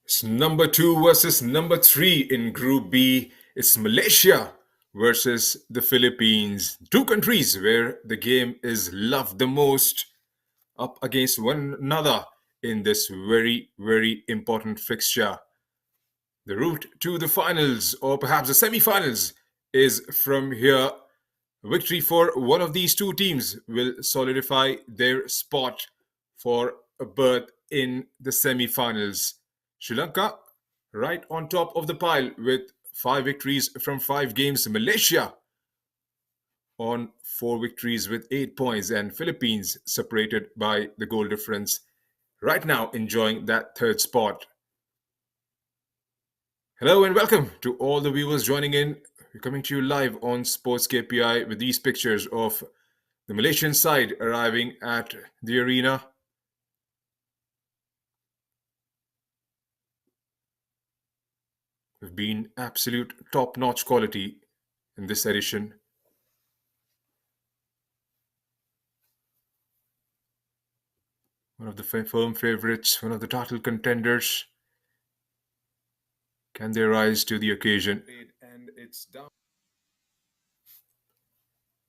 It's number 2 versus number 3 in Group B. It's Malaysia versus the Philippines. Two countries where the game is loved the most up against one another in this very, very important fixture. The route to the finals or perhaps the semi-finals is from here. Victory for one of these two teams will solidify their spot for a berth in the semi-finals. Sri Lanka right on top of the pile with 5 victories from 5 games. Malaysia on 4 victories with 8 points, and Philippines separated by the goal difference, right now enjoying that third spot. Hello and welcome to all the viewers joining in. We're coming to you live on Sports KPI with these pictures of the Malaysian side arriving at the arena. We've been absolute top-notch quality in this edition. One of the firm favorites, one of the title contenders. Can they rise to the occasion? And it's down.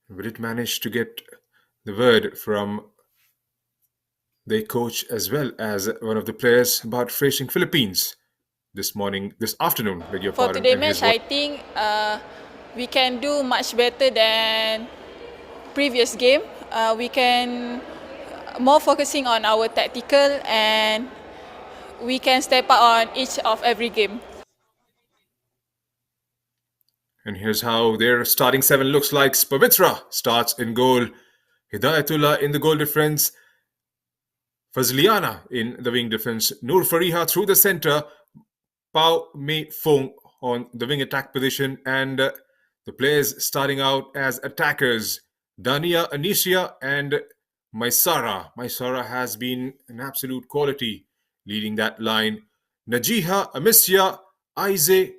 Will it manage to get the word from their coach as well as one of the players about facing Philippines this afternoon, beg your For pardon. today's match, I think we can do much better than previous game. We can more focusing on our tactical, and we can step up on each of every game. And here's how their starting 7 looks like. Pavitra starts in goal. Hidayatullah in the goal defense. Fazliana in the wing defense. Noor Fariha through the center. Pao Mei Fong on the wing attack position. And the players starting out as attackers. Dania Anisha and Maisara. Maisara has been an absolute quality leading that line. Najiha, Amisya, Aize,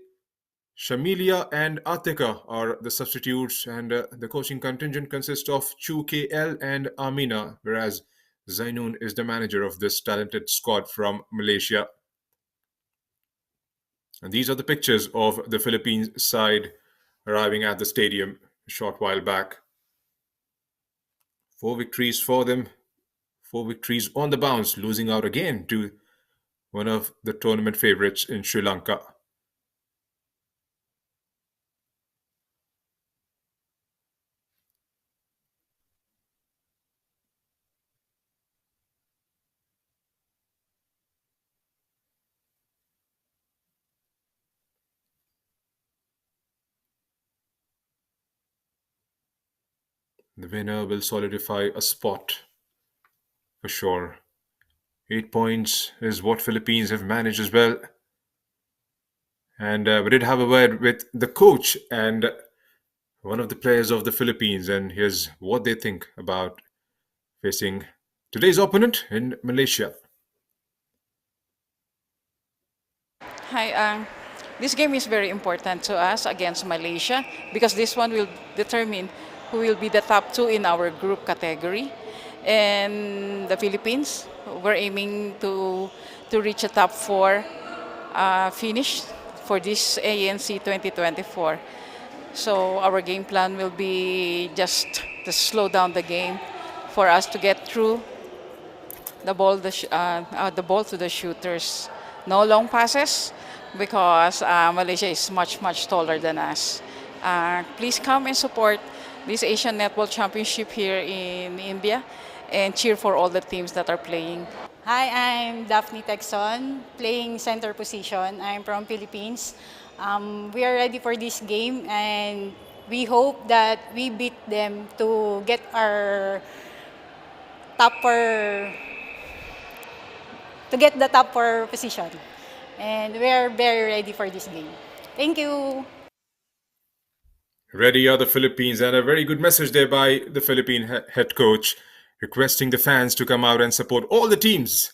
Shamilia and Atika are the substitutes, and the coaching contingent consists of Chu KL and Amina, whereas Zainun is the manager of this talented squad from Malaysia. And these are the pictures of the Philippines side arriving at the stadium a short while back. 4 victories for them, 4 victories on the bounce, losing out again to one of the tournament favorites in Sri Lanka. The winner will solidify a spot for sure. 8 points is what Philippines have managed as well. And we did have a word with the coach and one of the players of the Philippines, and here's what they think about facing today's opponent in Malaysia. Hi, this game is very important to us against Malaysia because this one will determine who will be the top 2 in our group category. And the Philippines, we're aiming to reach a top 4 finish for this ANC 2024. So our game plan will be just to slow down the game for us to get through the ball to the shooters. No long passes because Malaysia is much taller than us. Please come and support this Asian Netball Championship here in India and cheer for all the teams that are playing. Hi, I'm Daphne Texon, playing center position. I'm from Philippines. We are ready for this game, and we hope that we beat them to get our the top 4 position. And we are very ready for this game. Thank you. Ready are the Philippines, and a very good message there by the Philippine head coach, requesting the fans to come out and support all the teams.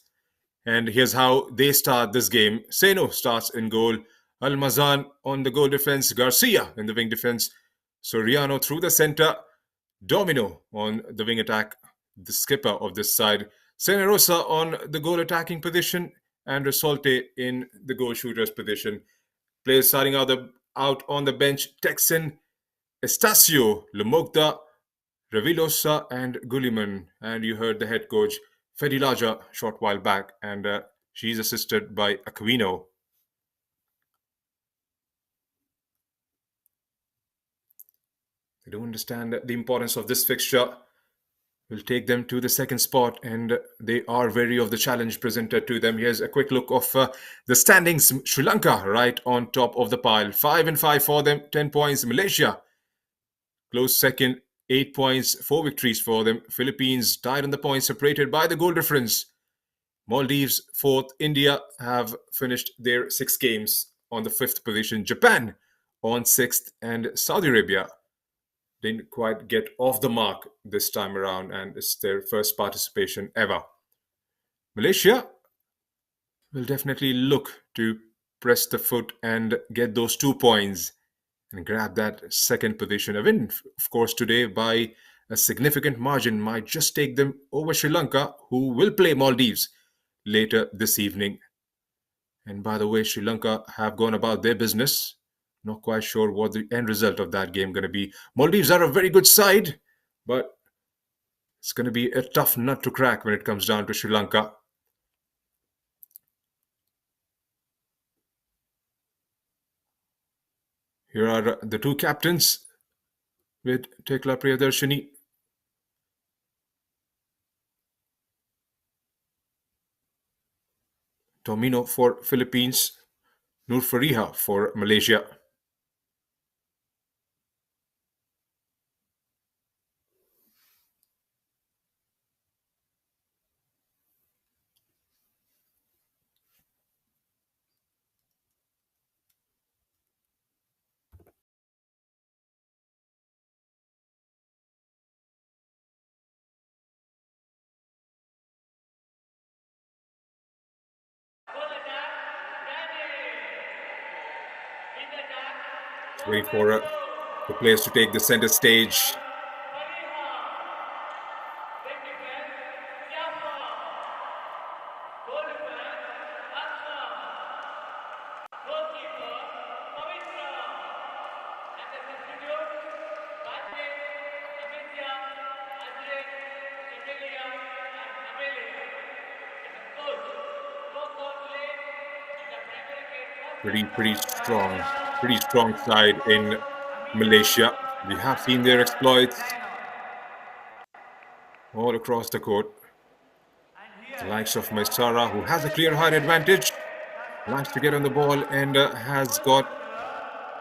And here's how they start this game. Seno starts in goal. Almazan on the goal defense. Garcia in the wing defense. Soriano through the center. Domino on the wing attack, the skipper of this side. Senerosa on the goal attacking position. and Resolte in the goal shooter's position. Players starting out on the bench: Texan, Estacio, Lumogda, Revilosa, and Gulliman. And you heard the head coach Fedilaja short while back, and she's assisted by Aquino. They don't understand the importance of this fixture. Will take them to the second spot, and they are wary of the challenge presented to them. Here's a quick look of the standings. Sri Lanka right on top of the pile, 5-5 for them, 10 points. Malaysia close second, 8 points, 4 victories for them. Philippines tied on the points, separated by the goal difference. Maldives fourth. India have finished their 6 games on the 5th position. Japan on 6th, and Saudi Arabia didn't quite get off the mark this time around, and it's their first participation ever. Malaysia will definitely look to press the foot and get those 2 points and grab that second position. A win, of course, today by a significant margin might just take them over Sri Lanka, who will play Maldives later this evening. And by the way, Sri Lanka have gone about their business. Not quite sure what the end result of that game going to be. Maldives are a very good side, but it's going to be a tough nut to crack when it comes down to Sri Lanka. Here are the 2 captains with Tekla Priyadarshini. Tomino for Philippines, Nur Fariha for Malaysia. Wait for the players to take the center stage. Pretty strong side in Malaysia. We have seen their exploits all across the court. The likes of Maisara, who has a clear height advantage, likes to get on the ball and has got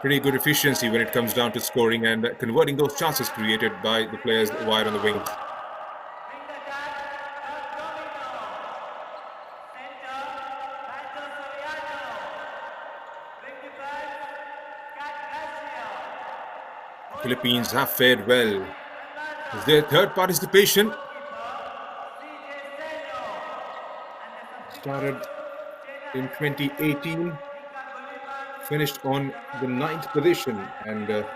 pretty good efficiency when it comes down to scoring and converting those chances created by the players wide on the wings. Philippines have fared well. It's their 3rd participation. Started in 2018, finished on the 9th position, and the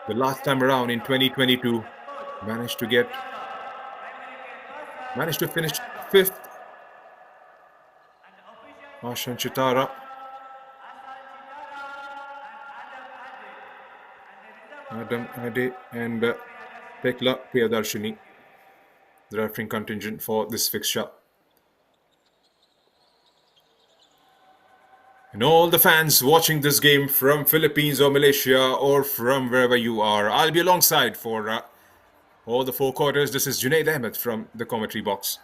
last time around in 2022 managed to finish 5th. Ashan Chitara, Adam Ade, and Tekla Priyadarshini, the refereeing contingent for this fixture. And all the fans watching this game from Philippines or Malaysia or from wherever you are, I'll be alongside for all the 4 quarters. This is Junaid Ahmed from the commentary box.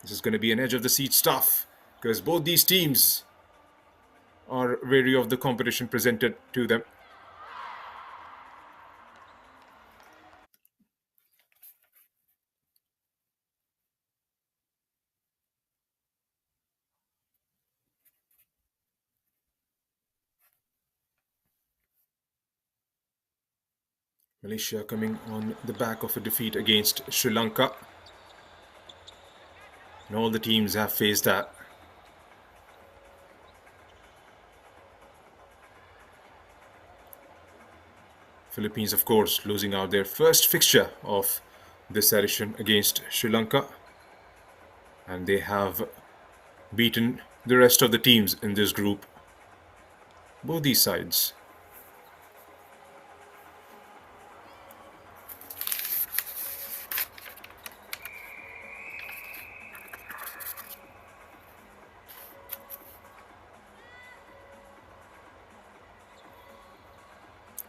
This is going to be an edge of the seat stuff because both these teams are wary of the competition presented to them. Malaysia coming on the back of a defeat against Sri Lanka. And all the teams have faced that. Philippines, of course, losing out their first fixture of this edition against Sri Lanka. And they have beaten the rest of the teams in this group. Both these sides.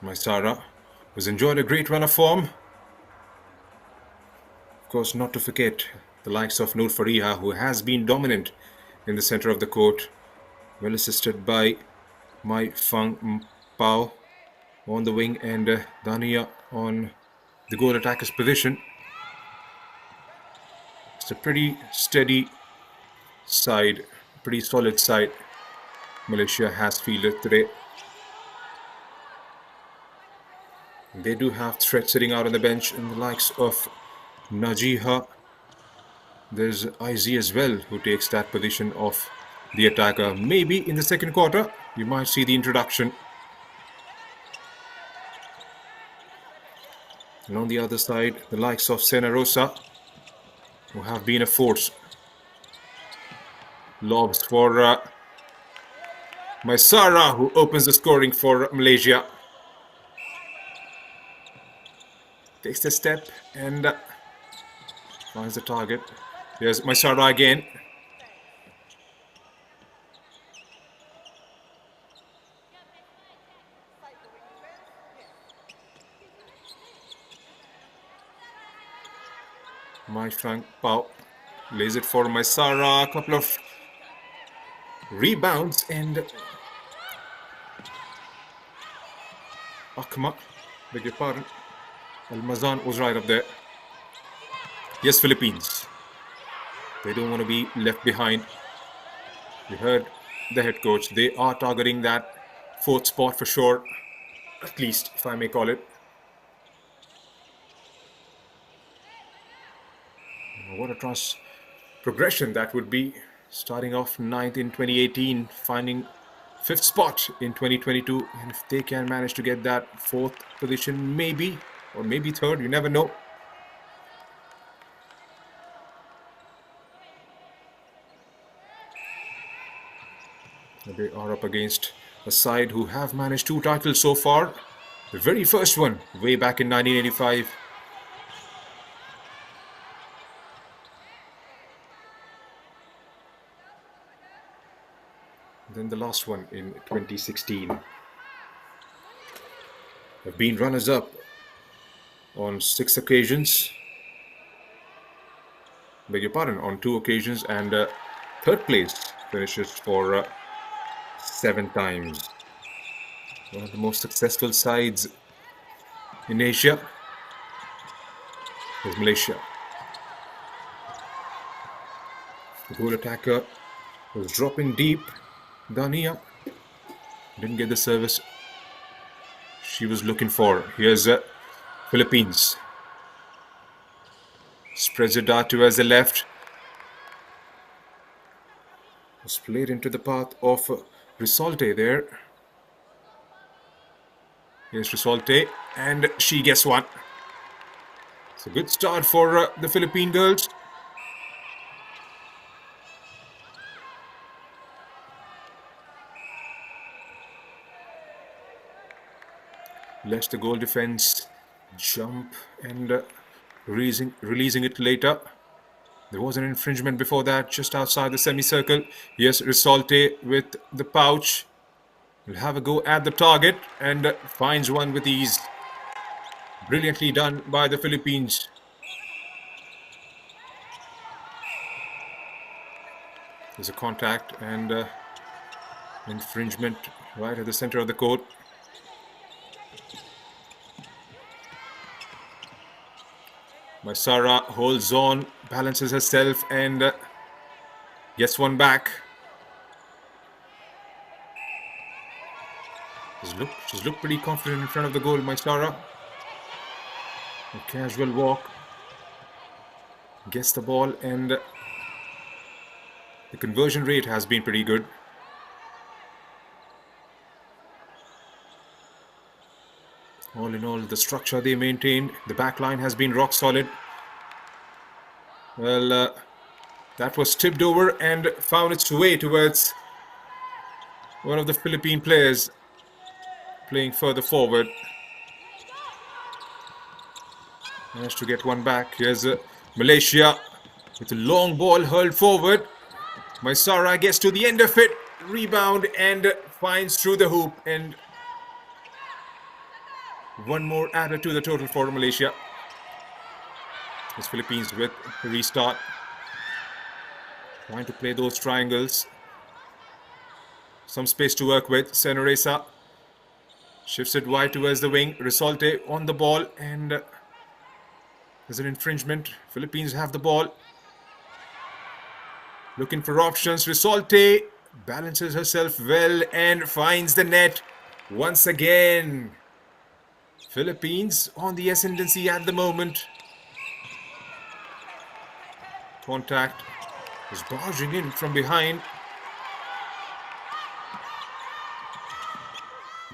Maisara was enjoying a great run of form. Of course, not to forget the likes of Noor Fariha, who has been dominant in the center of the court, well assisted by Mai Fang Pao on the wing and Dania on the goal attacker's position. It's a pretty steady side, pretty solid side Malaysia has fielded today. They do have threats sitting out on the bench in the likes of Najiha. There's IZ as well, who takes that position of the attacker. Maybe in the second quarter, you might see the introduction. And on the other side, the likes of Sena Rosa, who have been a force. Lobs for Maisara, who opens the scoring for Malaysia. Takes the step and finds the target. Here's Maisara again. Mai Fang Pao lays it for Maisara. A couple of rebounds and Akma, beg your pardon. Almazan was right up there. Yes, Philippines. They don't want to be left behind. You heard the head coach. They are targeting that fourth spot for sure. At least, if I may call it. What a progression that would be. Starting off ninth in 2018, finding fifth spot in 2022. And if they can manage to get that fourth position, maybe, or maybe third, you never know. They are up against a side who have managed 2 titles so far. The very first one, way back in 1985. Then the last one in 2016. Have been runners-up on 6 occasions. Beg your pardon, on 2 occasions, and third place finishes for 7 times. One of the most successful sides in Asia is Malaysia. The goal attacker was dropping deep. Dania didn't get the service she was looking for. Here's Philippines. Spreads it out towards the left. Was played into the path of Risolte there. Here's Risolte, and she gets one. It's a good start for the Philippine girls. Lets the goal defense jump and releasing it later. There was an infringement before that, just outside the semicircle. Yes, Risolte with the pouch. Will have a go at the target and finds one with ease. Brilliantly done by the Philippines. There's a contact and infringement right at the center of the court. Maisara holds on, balances herself and gets one back. She's looked pretty confident in front of the goal, Maisara. A casual walk. Gets the ball and the conversion rate has been pretty good. All in all, the structure they maintained, the back line has been rock solid. Well, That was tipped over and found its way towards one of the Philippine players playing further forward. Managed to get one back. Here's Malaysia with a long ball hurled forward. Maisara gets to the end of it, rebound and finds through the hoop, and one more added to the total for Malaysia. As Philippines with a restart, trying to play those triangles. Some space to work with. Senoresa shifts it wide towards the wing. Risolte on the ball, and there's an infringement. Philippines have the ball. Looking for options. Risolte balances herself well and finds the net once again. Philippines on the ascendancy at the moment. Contact is barging in from behind.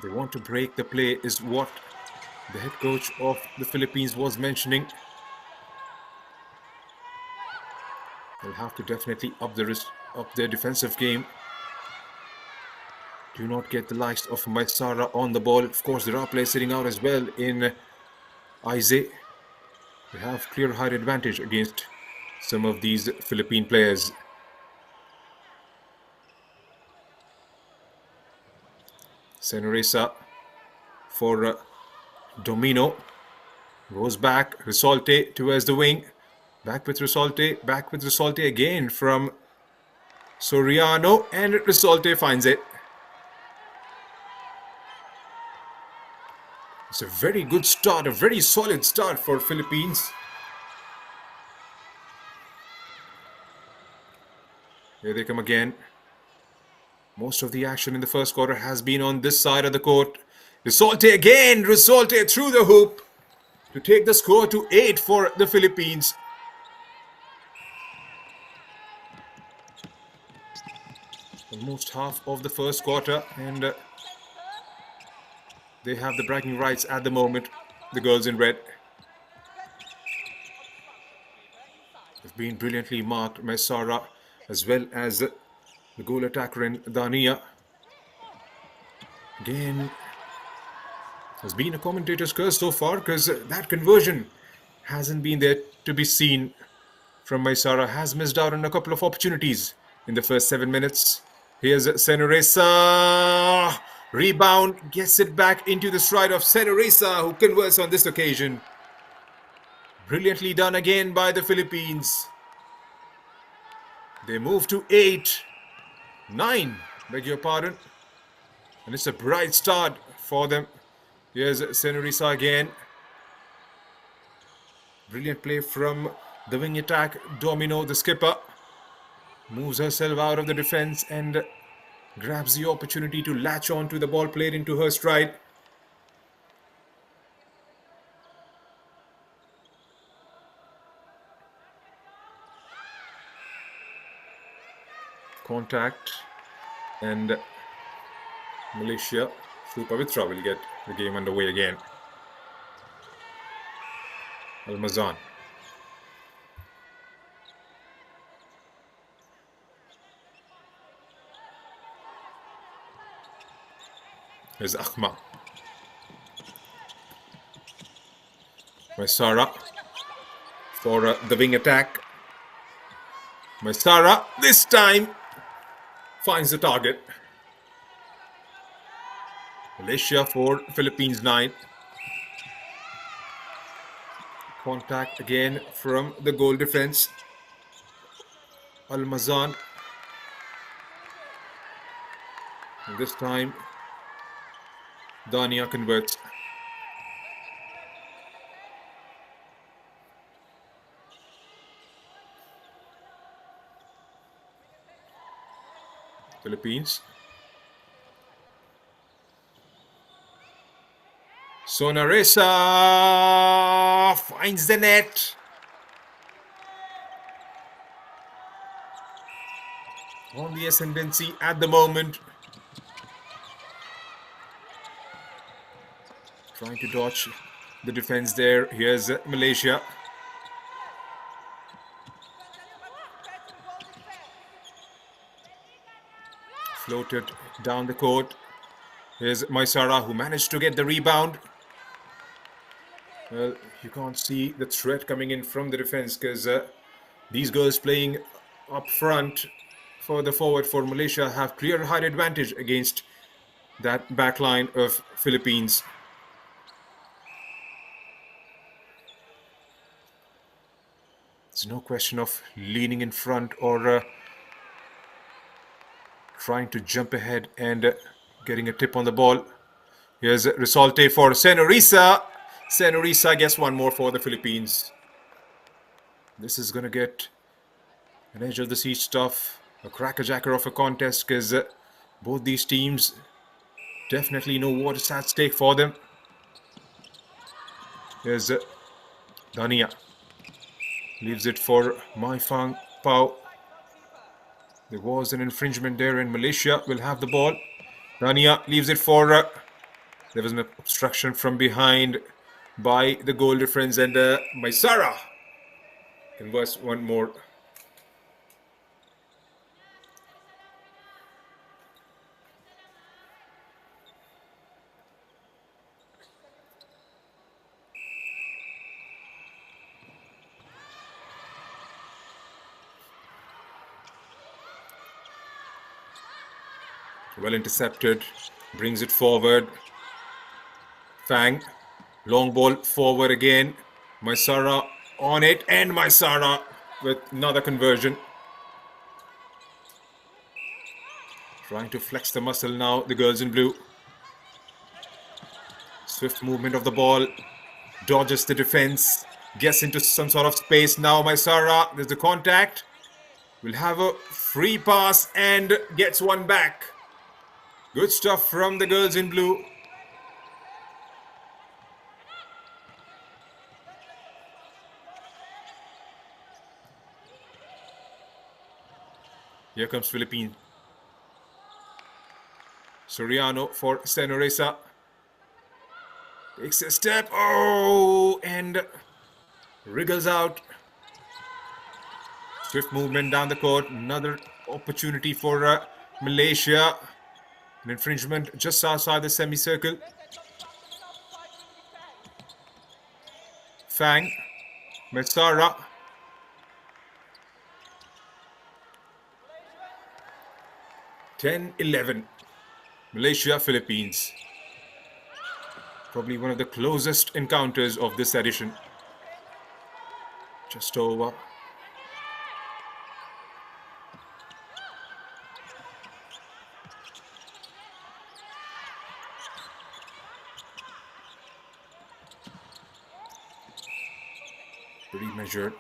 They want to break the play is what the head coach of the Philippines was mentioning. They'll have to definitely up their defensive game. Do not get the likes of Maisara on the ball. Of course, there are players sitting out as well in Aize. They have clear height advantage against some of these Philippine players. Senoresa for Domino. Goes back. Risolte towards the wing. Back with Risolte again from Soriano, and Risolte finds it. It's a very good start, a very solid start for Philippines. Here they come again. Most of the action in the first quarter has been on this side of the court. Risolte again, Risolte through the hoop to take the score to 8 for the Philippines. Almost half of the first quarter, and they have the bragging rights at the moment, the girls in red. They've been brilliantly marked, Maisara, as well as the goal attacker in Dania. Again, has been a commentator's curse so far, because that conversion hasn't been there to be seen from Maisara. Has missed out on a couple of opportunities in the first 7 minutes. Here's Senoresa. Rebound, gets it back into the stride of Senoresa, who converts on this occasion. Brilliantly done again by the Philippines. They move to 9, beg your pardon. And it's a bright start for them. Here's Senoresa again. Brilliant play from the wing attack. Domino, the skipper, moves herself out of the defense and grabs the opportunity to latch on to the ball played into her stride. Contact, and Malaysia, Supavitra will get the game underway again. Almazan. Here's Akhma. Maisara for the wing attack. Maisara this time finds the target. Malaysia for Philippines 9. Contact again from the goal defense. Almazan. And this time Dania converts. Philippines. Sonaresa finds the net. On the ascendancy at the moment. Trying to dodge the defense there. Here's Malaysia. floated down the court. Here's Maisara, who managed to get the rebound. Well, you can't see the threat coming in from the defense because these girls playing up front for the forward for Malaysia have clear height advantage against that backline of Philippines. There's no question of leaning in front or trying to jump ahead and getting a tip on the ball. Here's Risolte for Senorisa. Senorisa gets one more for the Philippines. This is going to get an edge of the seat stuff, a crackerjacker of a contest because both these teams definitely know what is at stake for them. Here's Dania. Leaves it for Mai Fang Pao. There was an infringement there and Malaysia will have the ball. Dania leaves it for... there was an obstruction from behind by the goal difference and Maisara converts one more. Well intercepted, brings it forward. Fang, long ball forward again. Maisara on it, and Maisara with another conversion. Trying to flex the muscle now, the girls in blue. Swift movement of the ball, dodges the defense, gets into some sort of space now. Maisara, there's the contact. Will have a free pass and gets one back. Good stuff from the girls in blue. Here comes Philippines. Soriano for Senoresa. Takes a step. Oh, and wriggles out. Swift movement down the court. Another opportunity for Malaysia. An infringement just outside the semicircle. Fang. Maisara. (10-11). Malaysia, Philippines. Probably one of the closest encounters of this edition. Just over. Pretty measured.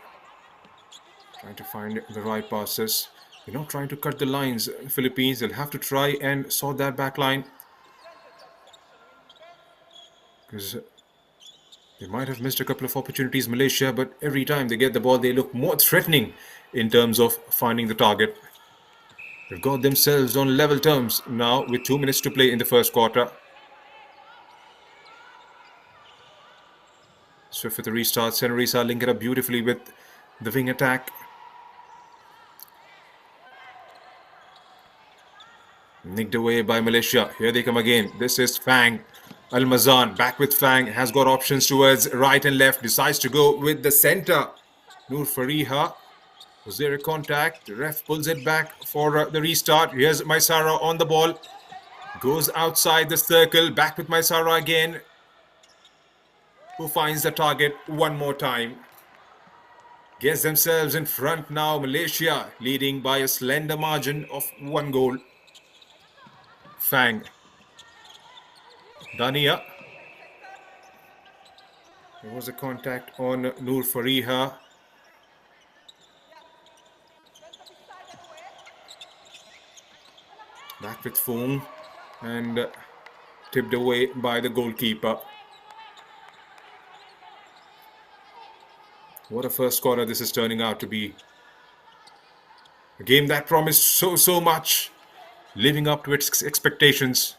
Trying to find the right passes. They're not trying to cut the lines. Philippines, they'll have to try and sort that back line. Because they might have missed a couple of opportunities, Malaysia, but every time they get the ball, they look more threatening in terms of finding the target. They've got themselves on level terms now with 2 minutes to play in the first quarter. Swift with the restart. Senorisa link it up beautifully with the wing attack. Nicked away by Malaysia. Here they come again. This is Fang. Almazan back with Fang. Has got options towards right and left. Decides to go with the center. Noor Fariha. Was there a contact? The ref pulls it back for the restart. Here's Maisara on the ball. Goes outside the circle. Back with Maisara again. Who finds the target one more time. Gets themselves in front now. Malaysia leading by a slender margin of 1 goal. Fang. Dania. There was a contact on Noor Fariha. Back with Foong and tipped away by the goalkeeper. What a first quarter this is turning out to be. A game that promised so much, living up to its expectations.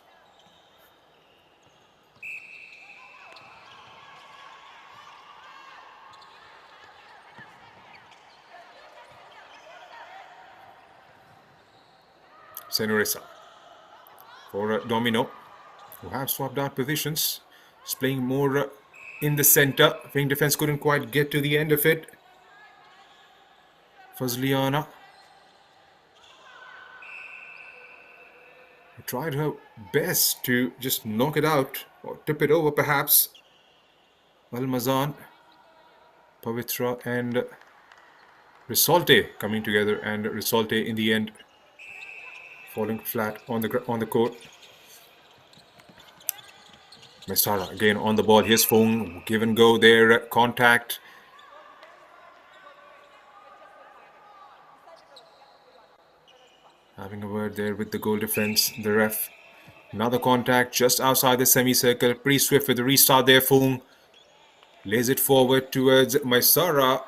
Senoresa. for Domino, who have swapped out positions. Just playing more in the center. Wing defense couldn't quite get to the end of it. Fazliana tried her best to just knock it out or tip it over perhaps. Almazan, Pavitra and Risolte coming together, and Risolte in the end falling flat on the court. Mesara again on the ball. Here's Fong, give and go there, contact. Having a word there with the goal defense, the ref. Another contact just outside the semicircle. Pretty swift with the restart there. Fong lays it forward towards Maisara.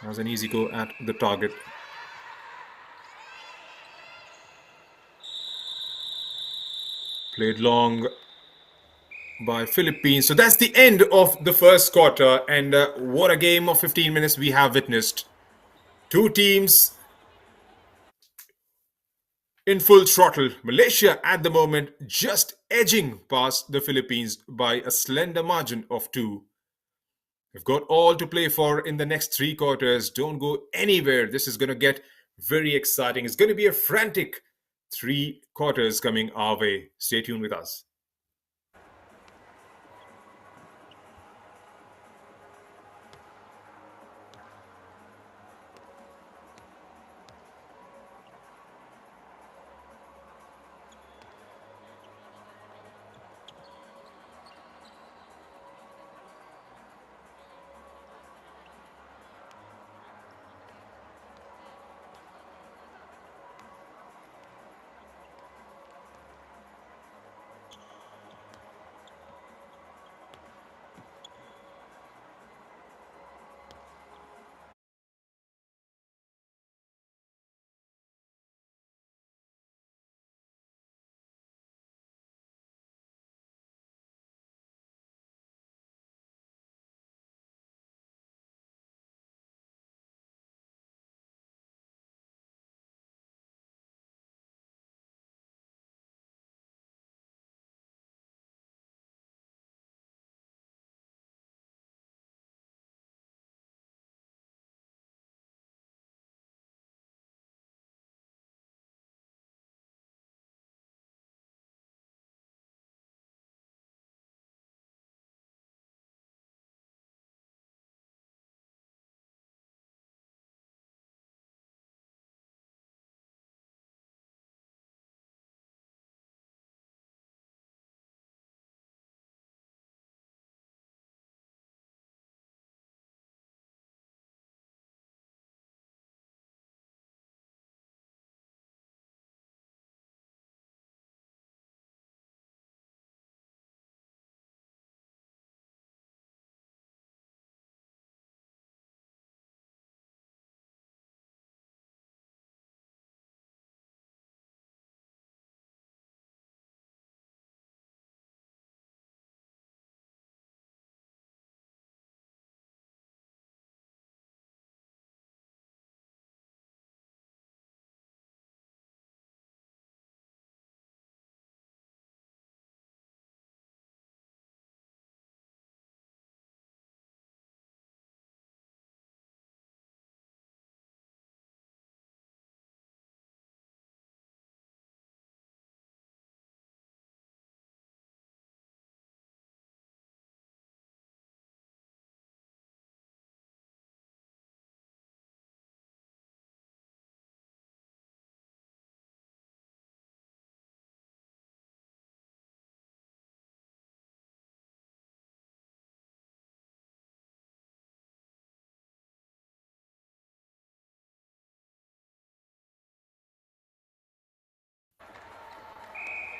That was an easy go at the target. Played long by Philippines. So that's the end of the first quarter, and what a game of 15 minutes we have witnessed. Two teams in full throttle. Malaysia at the moment just edging past the Philippines by a slender margin of 2. We've got all to play for in the next 3 quarters. Don't go anywhere. This is going to get very exciting. It's going to be a frantic 3 quarters coming our way. Stay tuned with us.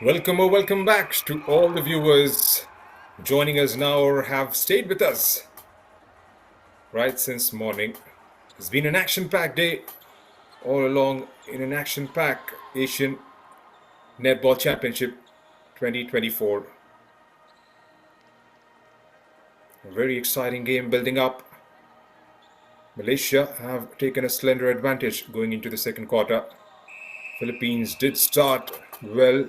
Welcome or welcome back to all the viewers joining us now or have stayed with us right since morning. It's been an action-packed day all along in an action-packed Asian Netball Championship 2024. A very exciting game building up. Malaysia have taken a slender advantage going into the second quarter. Philippines did start well.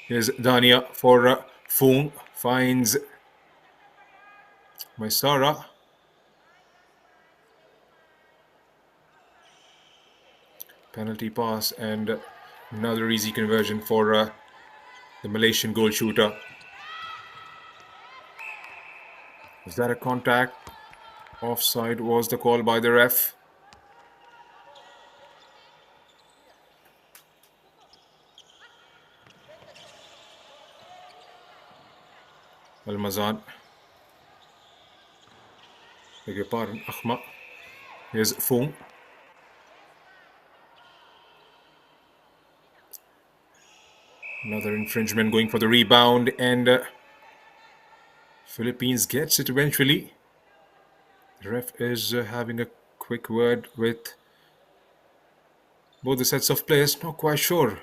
Here's Dania for Fung. Finds Maisara. Penalty pass and another easy conversion for the Malaysian goal shooter. Was that a contact? Offside was the call by the ref. Almazan. Beg your pardon, Ahmad. Here's Fung. Another infringement going for the rebound, and Philippines gets it eventually. The ref is having a quick word with both the sets of players. Not quite sure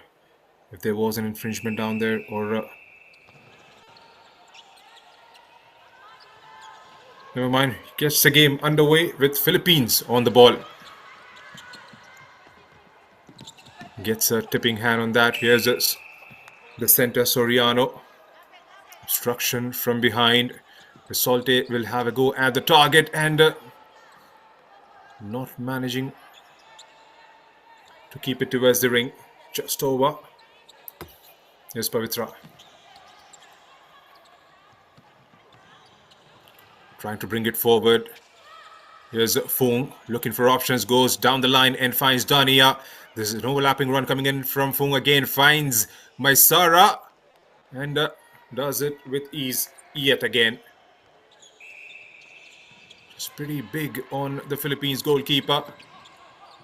if there was an infringement down there or... Never mind. Gets the game underway with Philippines on the ball. Gets a tipping hand on that. Here's the center, Soriano. Obstruction from behind. Risolte will have a go at the target and not managing to keep it towards the ring. Just over. Here's Pavitra. Trying to bring it forward. Here's Fung looking for options. Goes down the line and finds Dania. There's an overlapping run coming in from Fung again. Finds Maisara. And does it with ease yet again. Just pretty big on the Philippines goalkeeper.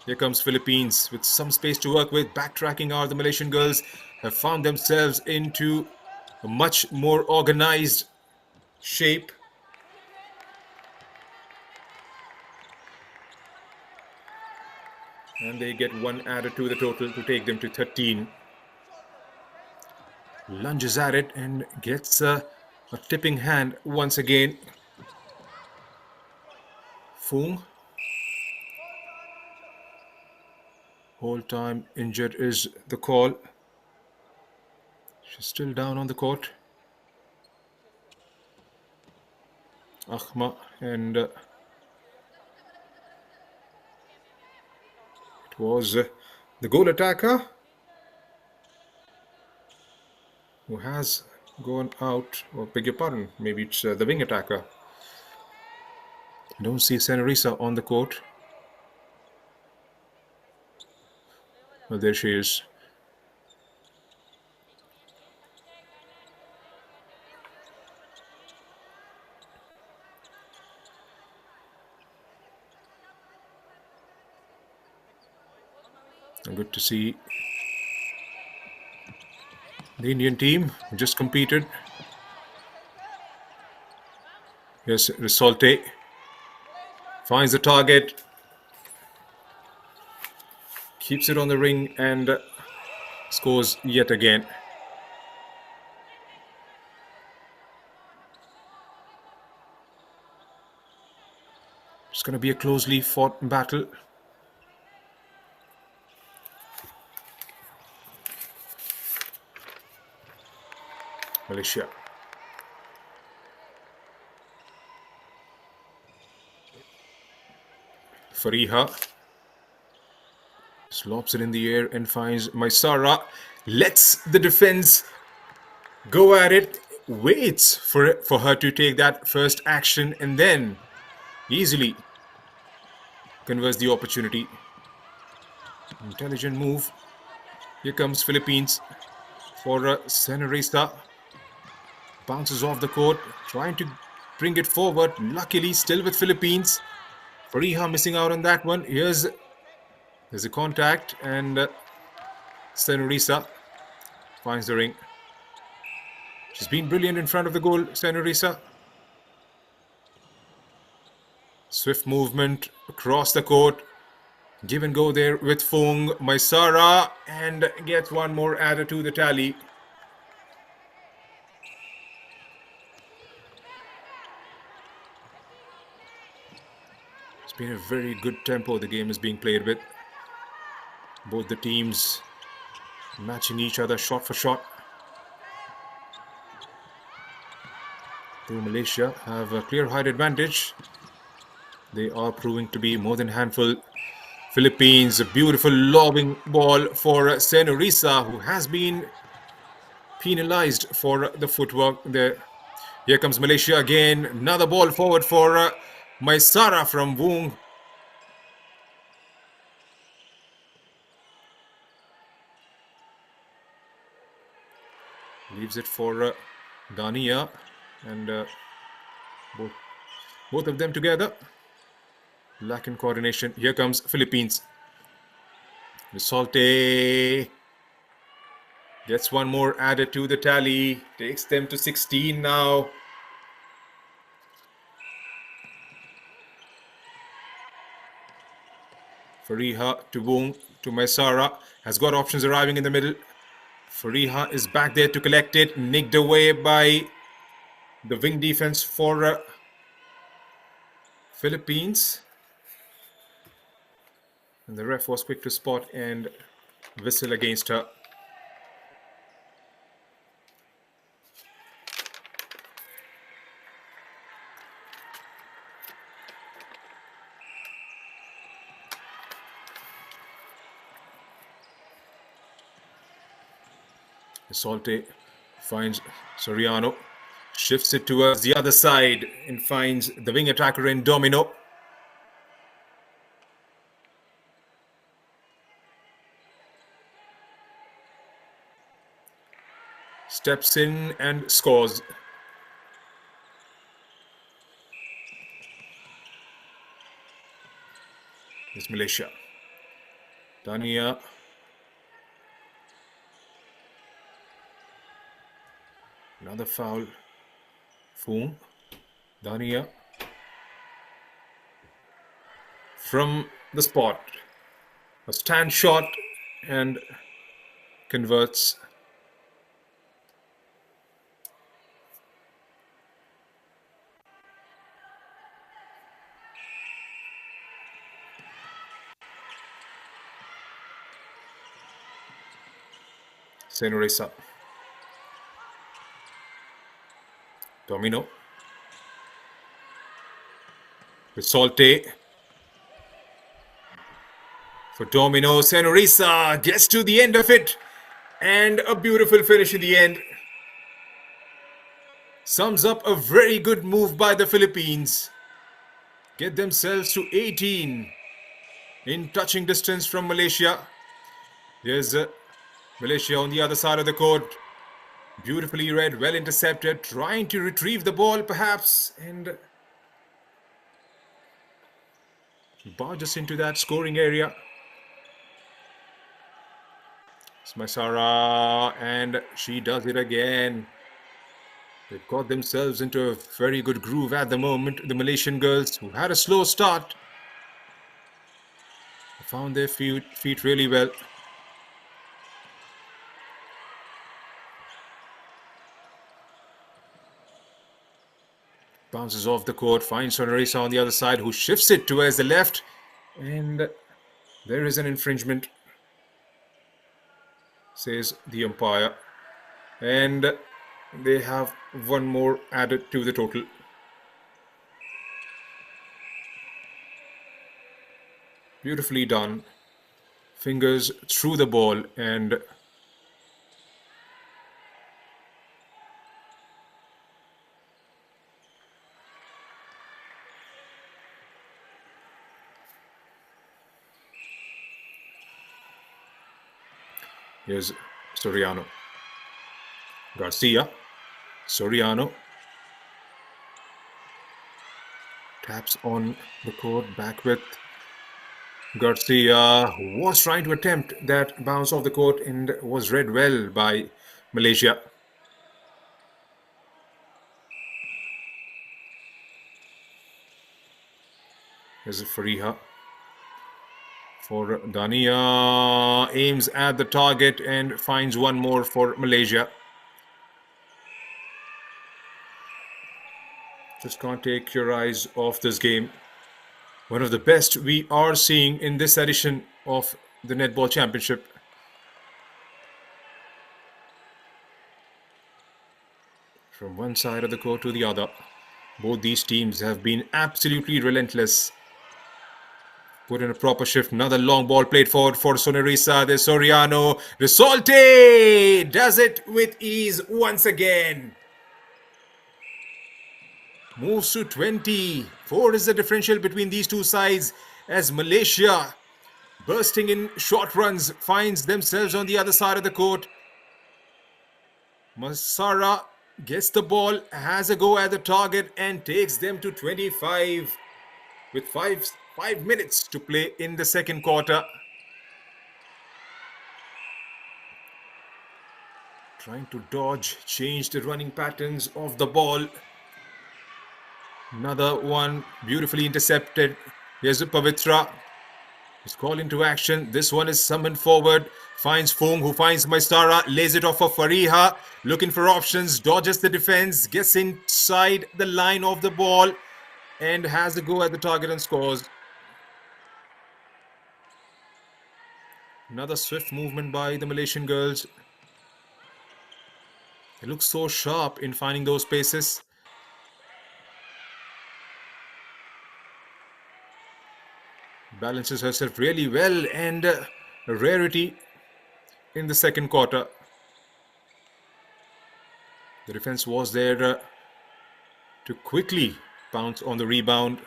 Here comes Philippines with some space to work with. Backtracking are the Malaysian girls. Have found themselves into a much more organized shape. And they get one added to the total to take them to 13. Lunges at it and gets a tipping hand once again. Fung. Whole time injured is the call. She's still down on the court. Ahma and it was the goal attacker who has gone out, or beg your pardon, maybe it's the wing attacker. Don't see Senorisa on the court. Well, there she is. Good to see the Indian team who just competed. Here's Risolte. Finds the target. Keeps it on the ring and scores yet again. It's going to be a closely fought battle. Malaysia. Fariha slops it in the air and finds Maisara. Lets the defense go at it. Waits for her to take that first action and then easily converts the opportunity. Intelligent move. Here comes Philippines for Senorista. Bounces off the court, trying to bring it forward. Luckily, still with Philippines. Fariha missing out on that one. There's a contact, and Senorisa finds the ring. She's been brilliant in front of the goal, Senorisa. Swift movement across the court. Give and go there with Fung. Maisara, and gets one more added to the tally. been a very good tempo the game is being played with. Both the teams matching each other shot for shot. Though Malaysia have a clear height advantage, they are proving to be more than a handful. Philippines, a beautiful lobbing ball for Senorisa, who has been penalized for the footwork there. Here comes Malaysia again. Another ball forward for Maisara from Woong. Leaves it for Dania, and both of them together. Lacking coordination. Here comes Philippines. Risolte gets one more added to the tally. Takes them to 16 now. Fariha to Woong to Maisara. Has got options arriving in the middle. Fariha is back there to collect it. Nicked away by the wing defense for Philippines. And the ref was quick to spot and whistle against her. Solte finds Soriano, shifts it towards the other side and finds the wing attacker in Domino. Steps in and scores. It's Malaysia. Dania. Another foul. Foom. Dania. From the spot. A stand shot and converts. Senoresa. Domino. Risolte. For Domino, Senorisa gets to the end of it. And a beautiful finish in the end. Sums up a very good move by the Philippines. Get themselves to 18 in touching distance from Malaysia. Here's Malaysia on the other side of the court. Beautifully read, well intercepted, trying to retrieve the ball perhaps, and barges into that scoring area. It's Maisara, and she does it again. They've got themselves into a very good groove at the moment. The Malaysian girls, who had a slow start, found their feet really well. Bounces off the court, finds Sonorisa on the other side, who shifts it towards the left. And there is an infringement, says the umpire. And they have one more added to the total. Beautifully done. Fingers through the ball, and here's Soriano. Garcia. Soriano. Taps on the court, back with Garcia, who was trying to attempt that bounce off the court and was read well by Malaysia. Here's Fariha. For Dania, aims at the target and finds one more for Malaysia. Just can't take your eyes off this game. One of the best we are seeing in this edition of the Netball Championship. From one side of the court to the other, both these teams have been absolutely relentless. Put in a proper shift. Another long ball played forward for Sonerisa. There's Soriano. Risolte does it with ease once again. Moves to 20. 4 is the differential between these two sides as Malaysia, bursting in short runs, finds themselves on the other side of the court. Masara gets the ball, has a go at the target and takes them to 25 with 5 minutes to play in the second quarter. Trying to dodge, change the running patterns of the ball. Another one beautifully intercepted. Here's Pavitra. He's called into action. This one is summoned forward. Finds Fung, who finds Maistara. Lays it off for Fariha. Looking for options. Dodges the defense. Gets inside the line of the ball. And has a go at the target and scores. Another swift movement by the Malaysian girls. They look so sharp in finding those spaces. Balances herself really well and a rarity in the second quarter. The defense was there to quickly pounce on the rebound.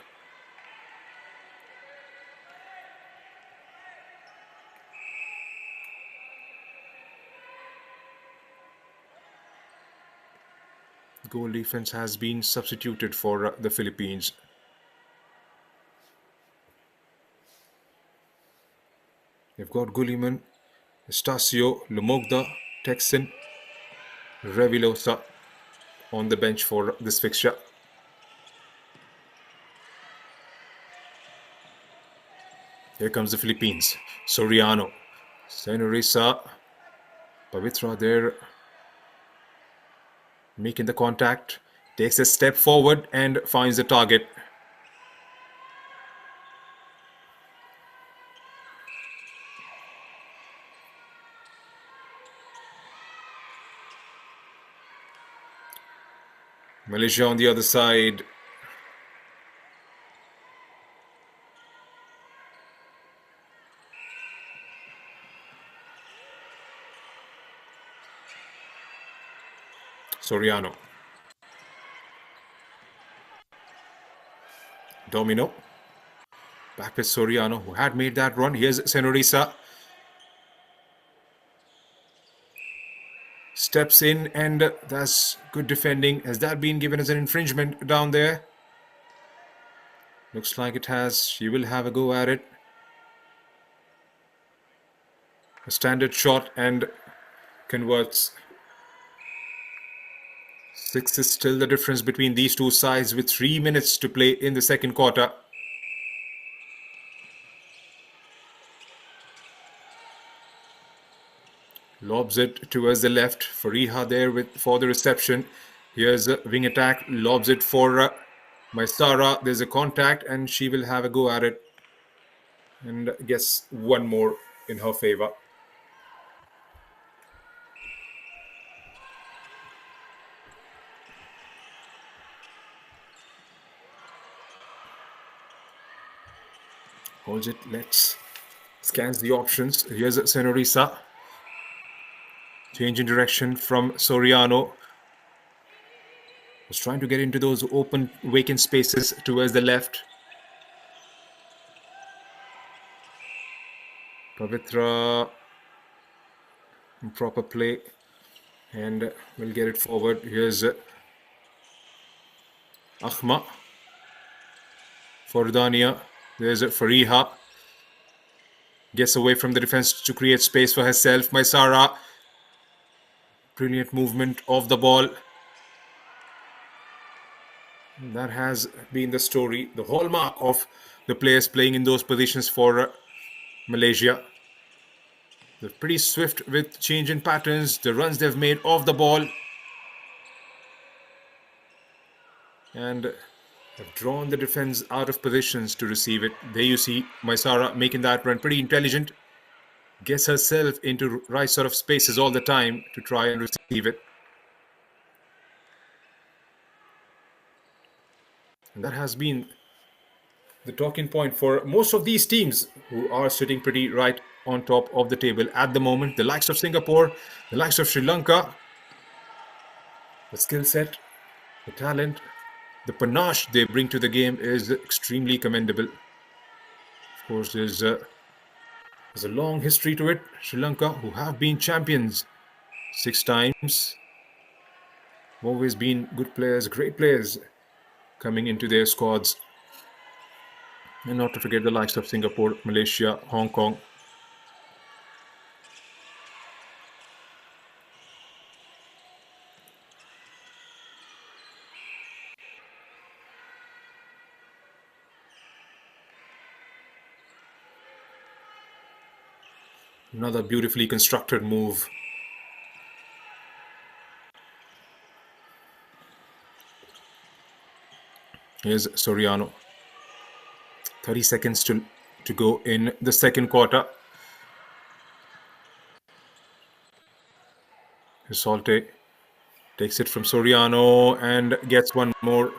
Goal defense has been substituted for the Philippines. They've got Guliman, Estacio, Lumogda, Texan, Revilosa on the bench for this fixture. Here comes the Philippines. Soriano, Senorisa, Pavitra there making the contact, takes a step forward and finds the target. Malaysia on the other side. Soriano. Domino. Back with Soriano, who had made that run. Here's Senorisa. Steps in and that's good defending. Has that been given as an infringement down there? Looks like it has. She will have a go at it. A standard shot and converts. 6 is still the difference between these two sides with 3 minutes to play in the second quarter. Lobs it towards the left. Fariha there for the reception. Here's a wing attack. Lobs it for Maistara. There's a contact and she will have a go at it. And gets one more in her favor. Holds it. Let's scans the options. Here's Senorisa. Change in direction from Soriano. Was trying to get into those open vacant spaces towards the left. Pavitra. Proper play. And we'll get it forward. Here's Ahma. For Dania. There's Fariha. Gets away from the defense to create space for herself. Maisara. Brilliant movement of the ball. That has been the story, the hallmark of the players playing in those positions for Malaysia. They're pretty swift with change in patterns, the runs they've made off the ball. And have drawn the defense out of positions to receive it. There you see Maisara making that run, pretty intelligent. Gets herself into right sort of spaces all the time to try and receive it. And that has been the talking point for most of these teams who are sitting pretty right on top of the table at the moment. The likes of Singapore, the likes of Sri Lanka, the skill set, the talent, the panache they bring to the game is extremely commendable. Of course, there's a long history to it. Sri Lanka, who have been champions 6 times, always been good players, great players coming into their squads. And not to forget the likes of Singapore, Malaysia, Hong Kong. Another beautifully constructed move. Here's Soriano. 30 seconds to go in the second quarter. Salte takes it from Soriano and gets one more.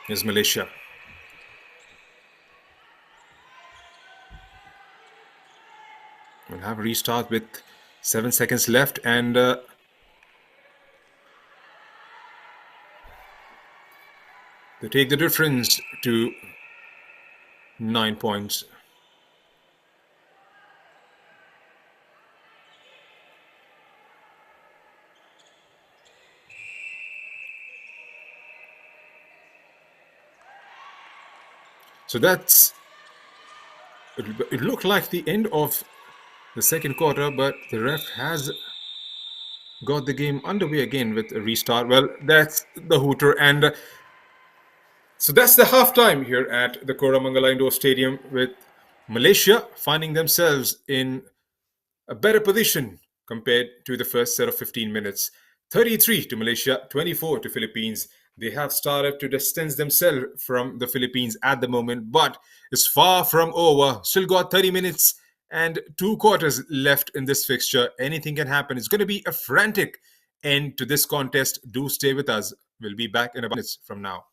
Here's Malaysia. We'll have a restart with 7 seconds left, and they take the difference to 9 points. So it looked like the end of the second quarter, but the ref has got the game underway again with a restart. Well, that's the hooter, and so that's the halftime here at the Koramangala Indoor Stadium, with Malaysia finding themselves in a better position compared to the first set of 15 minutes. 33 to Malaysia, 24 to Philippines. They have started to distance themselves from the Philippines at the moment, but it's far from over. Still got 30 minutes and 2 quarters left in this fixture. Anything can happen. It's going to be a frantic end to this contest. Do stay with us. We'll be back in about minutes from now.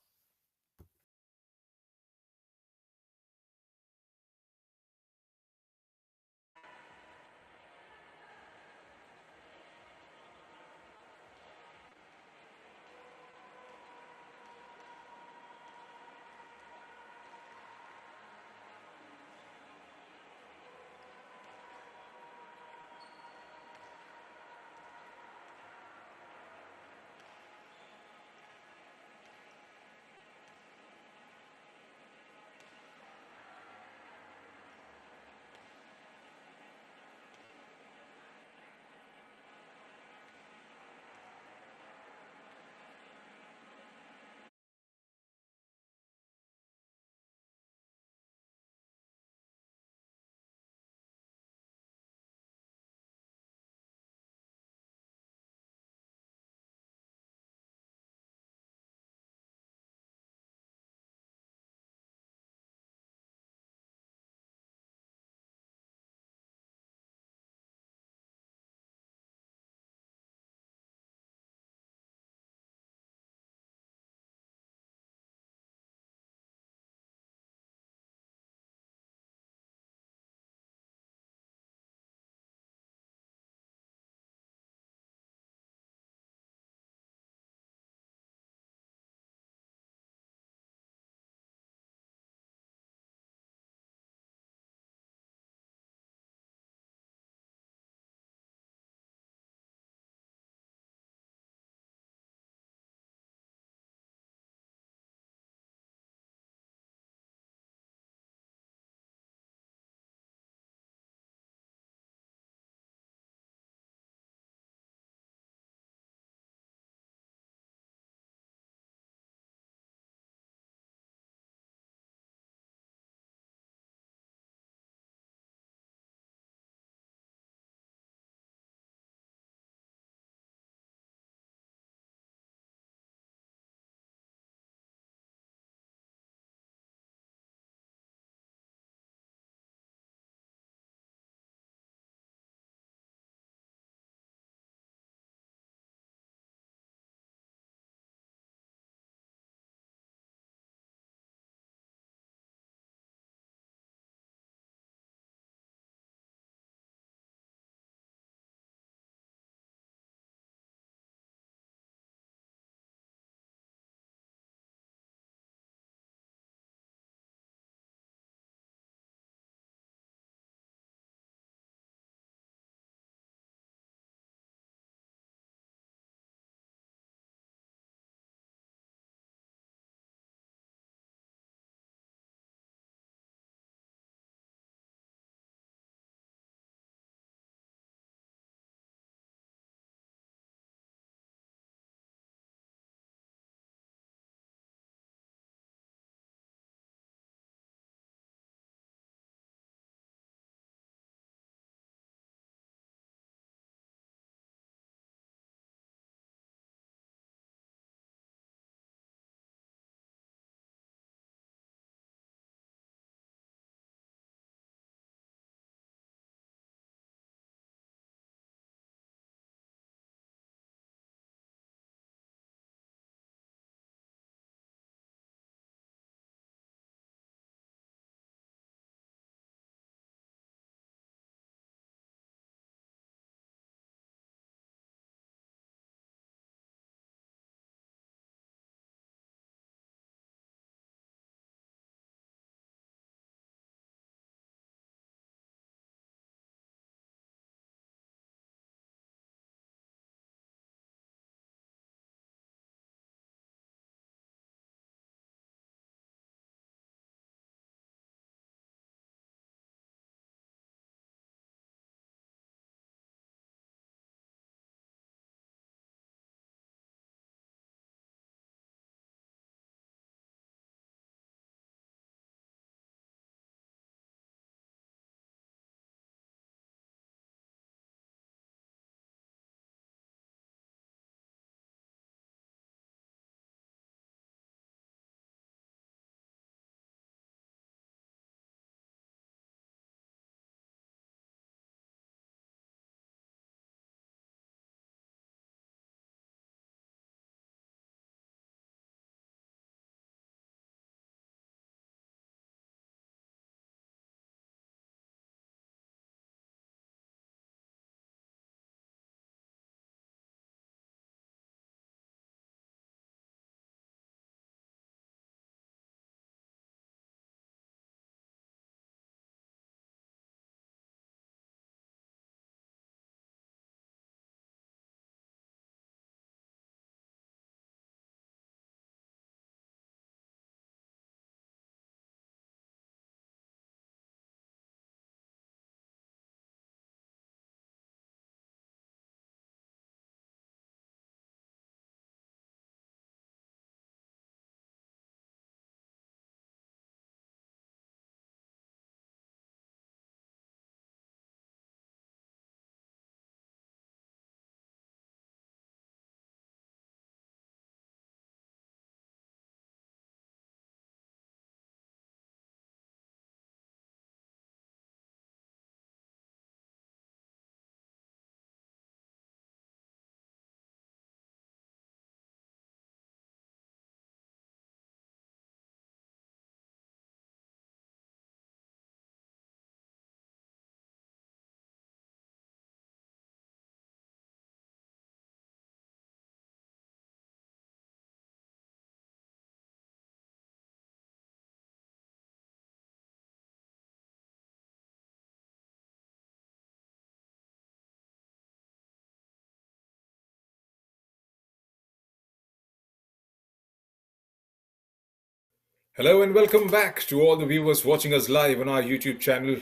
Hello and welcome back to all the viewers watching us live on our YouTube channel.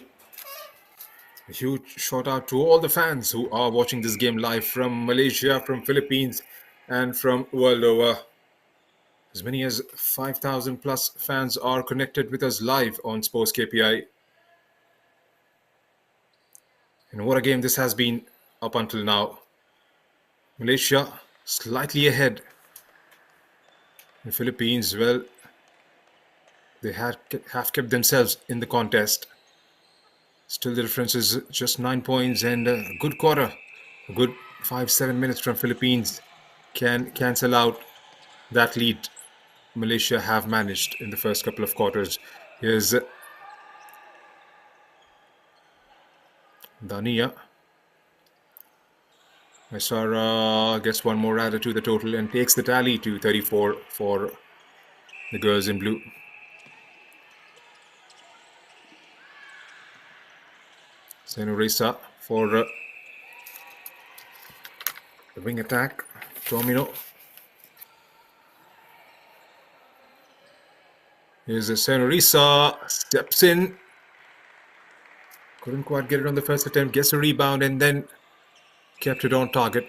A huge shout out to all the fans who are watching this game live from Malaysia, from Philippines, and from world over. As many as 5,000 plus fans are connected with us live on Sports KPI. And what a game this has been up until now. Malaysia slightly ahead. The Philippines, well, they have kept themselves in the contest. Still, the difference is just 9 points, and a good quarter, a good 5-7 minutes from Philippines can cancel out that lead Malaysia have managed in the first couple of quarters. Here's Dania. Maisara gets one more added to the total and takes the tally to 34 for the girls in blue. Senurisa for the wing attack. Domino. Here's a Senurisa. Steps in. Couldn't quite get it on the first attempt. Gets a rebound and then kept it on target.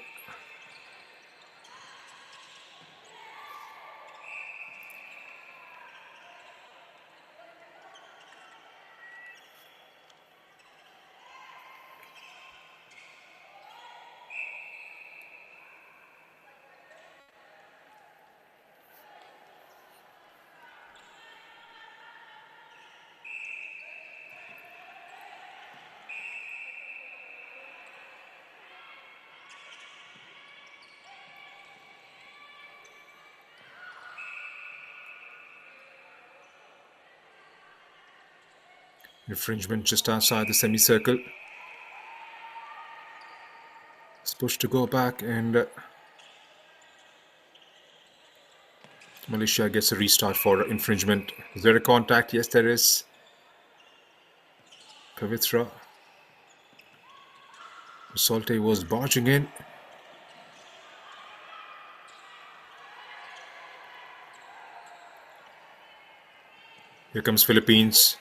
Infringement just outside the semicircle. It's pushed to go back and Malaysia gets a restart for infringement. Is there a contact? Yes, there is. Pavitra. Solte was barging in. Here comes Philippines.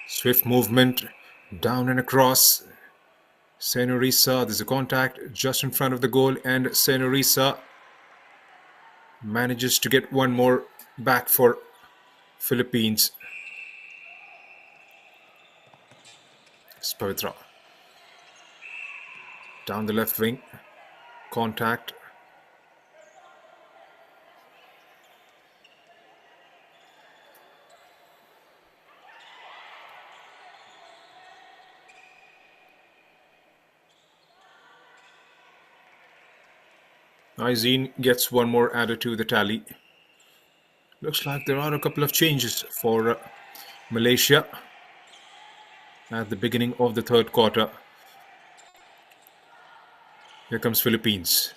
Swift movement, down and across. Senurisa, there's a contact just in front of the goal, and Senurisa manages to get one more back for Philippines. Pavitra. Down the left wing. Contact. Izine gets one more added to the tally. Looks like there are a couple of changes for Malaysia at the beginning of the third quarter. Here comes Philippines.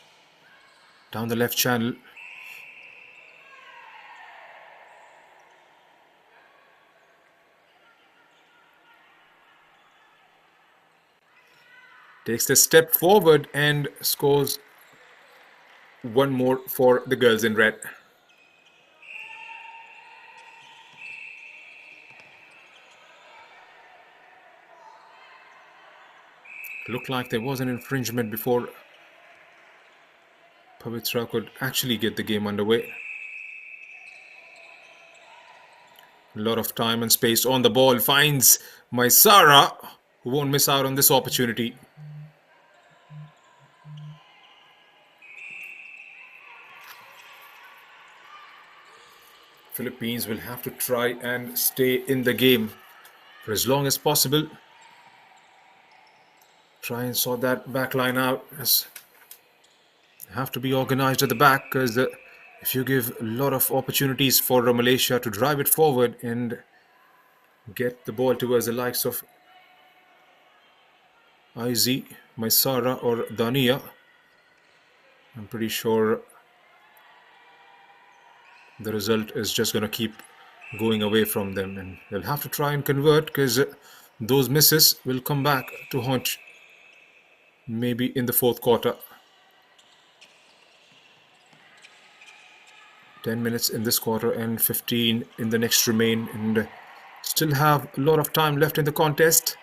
Down the left channel. Takes the step forward and scores one more for the girls in red. Looked like there was an infringement before Pavitra could actually get the game underway. A lot of time and space on the ball. Finds Maisara, who won't miss out on this opportunity. Philippines will have to try and stay in the game for as long as possible. Try and sort that back line out. As have to be organized at the back, because if you give a lot of opportunities for Malaysia to drive it forward and get the ball towards the likes of Iz, Maisara or Dania, I'm pretty sure the result is just going to keep going away from them, and they'll have to try and convert, because those misses will come back to haunt maybe in the fourth quarter. 10 minutes in this quarter and 15 in the next remain, and still have a lot of time left in the contest.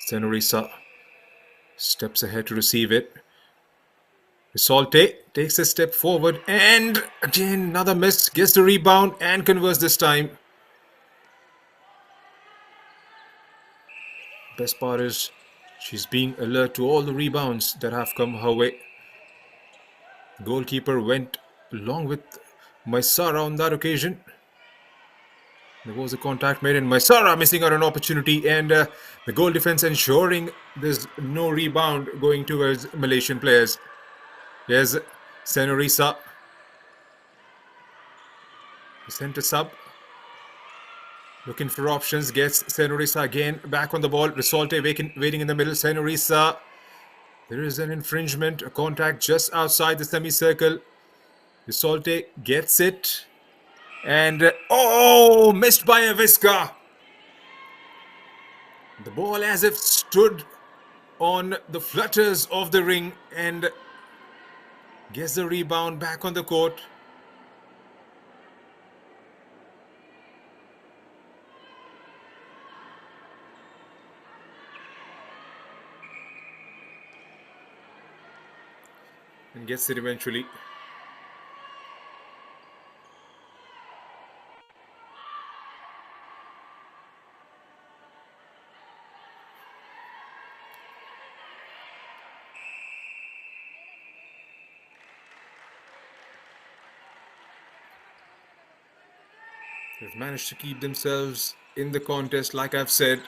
Senorisa steps ahead to receive it. Risolte takes a step forward and again another miss, gets the rebound and converts this time. Best part is she's being alert to all the rebounds that have come her way. Goalkeeper went along with Maisara on that occasion. There was a contact made and Maisara missing out an opportunity, and the goal defense ensuring there's no rebound going towards Malaysian players. Here's Senorisa, the center sub, looking for options, gets Senorisa again back on the ball. Risolte waiting in the middle. Senorisa, there is an infringement, a contact just outside the semicircle. Risolte gets it, and missed by Aviska. The ball as if stood on the flutters of the ring and gets the rebound back on the court. And gets it eventually. They've managed to keep themselves in the contest, like I've said.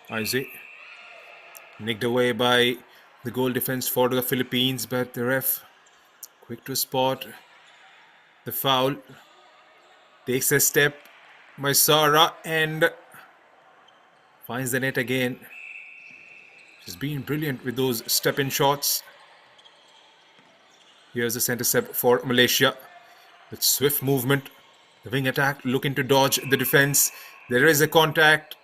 Isaac nicked away by the goal defense for the Philippines, but the ref quick to spot the foul. Takes a step, Maisara, and finds the net again. She's been brilliant with those step-in shots. Here's the center step for Malaysia with swift movement. The wing attack looking to dodge the defense. There is a contact.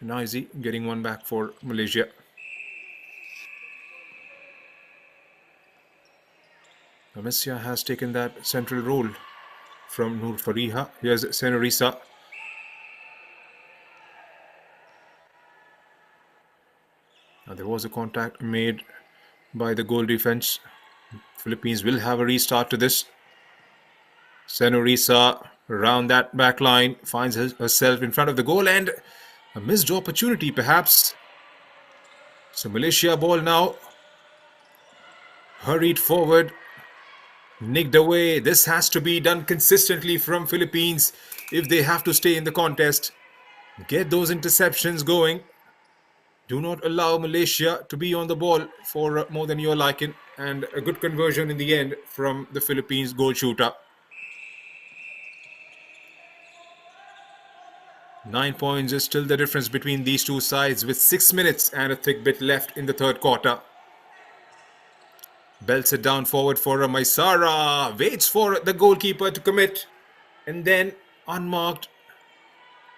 Noisy getting one back for Malaysia. Amicia has taken that central role from Noor Fariha. Here's Senorisa. Now there was a contact made by the goal defense. Philippines will have a restart to this. Senorisa around that back line finds herself in front of the goal, and a missed opportunity perhaps. So Malaysia ball now. Hurried forward. Nicked away. This has to be done consistently from Philippines if they have to stay in the contest. Get those interceptions going. Do not allow Malaysia to be on the ball for more than your liking. And a good conversion in the end from the Philippines goal shooter. 9 points is still the difference between these two sides with 6 minutes and a thick bit left in the third quarter. Belts it down forward for Maisara. Waits for the goalkeeper to commit. And then unmarked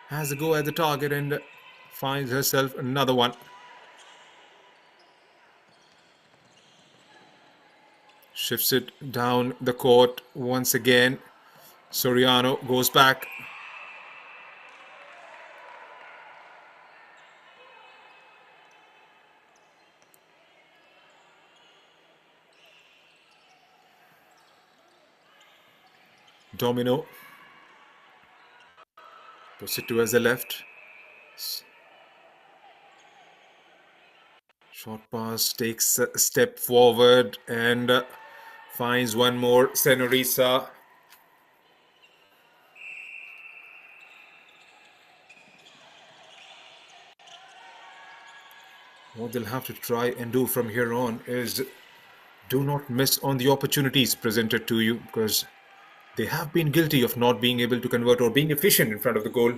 has a go at the target and finds herself another one. Shifts it down the court once again. Soriano goes back. Domino puts it towards the left. Short pass, takes a step forward and finds one more. Senorisa. What they'll have to try and do from here on is do not miss on the opportunities presented to you, because they have been guilty of not being able to convert or being efficient in front of the goal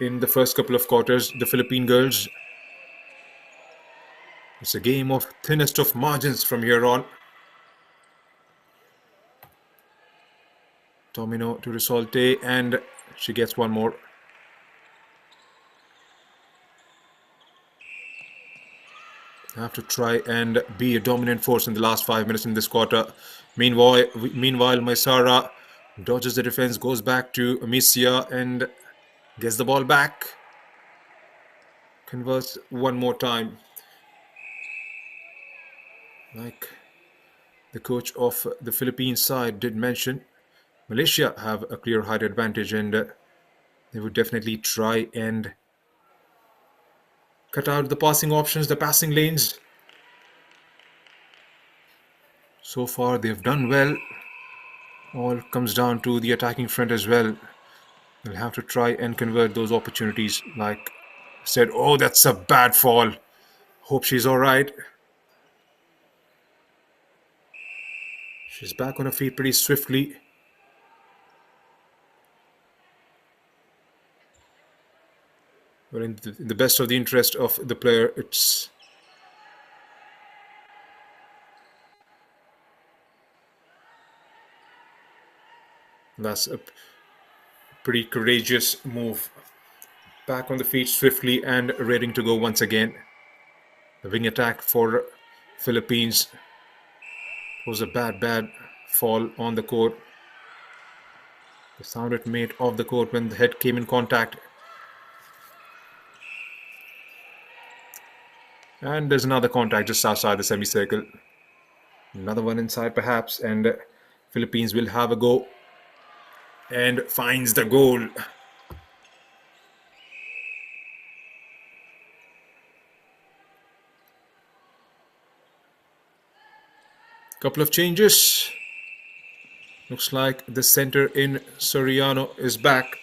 in the first couple of quarters. The Philippine girls. It's a game of thinnest of margins from here on. Domino to Risolte, and she gets one more. Have to try and be a dominant force in the last 5 minutes in this quarter. Meanwhile, Maisara dodges the defense, goes back to Amicia and gets the ball back. Converts one more time. Like the coach of the Philippines side did mention, Malaysia have a clear height advantage, and they would definitely try and cut out the passing options, the passing lanes. So far, they've done well. All comes down to the attacking front as well. They'll have to try and convert those opportunities. Like I said, oh, that's a bad fall. Hope she's all right. She's back on her feet pretty swiftly. But in the best of the interest of the player, that's a pretty courageous move. Back on the feet swiftly and ready to go once again. The wing attack for Philippines. It was a bad fall on the court. The sound it made off the court when the head came in contact. And there's another contact just outside the semicircle. Another one inside perhaps, and Philippines will have a go and finds the goal. Couple of changes. Looks like the center in Soriano is back.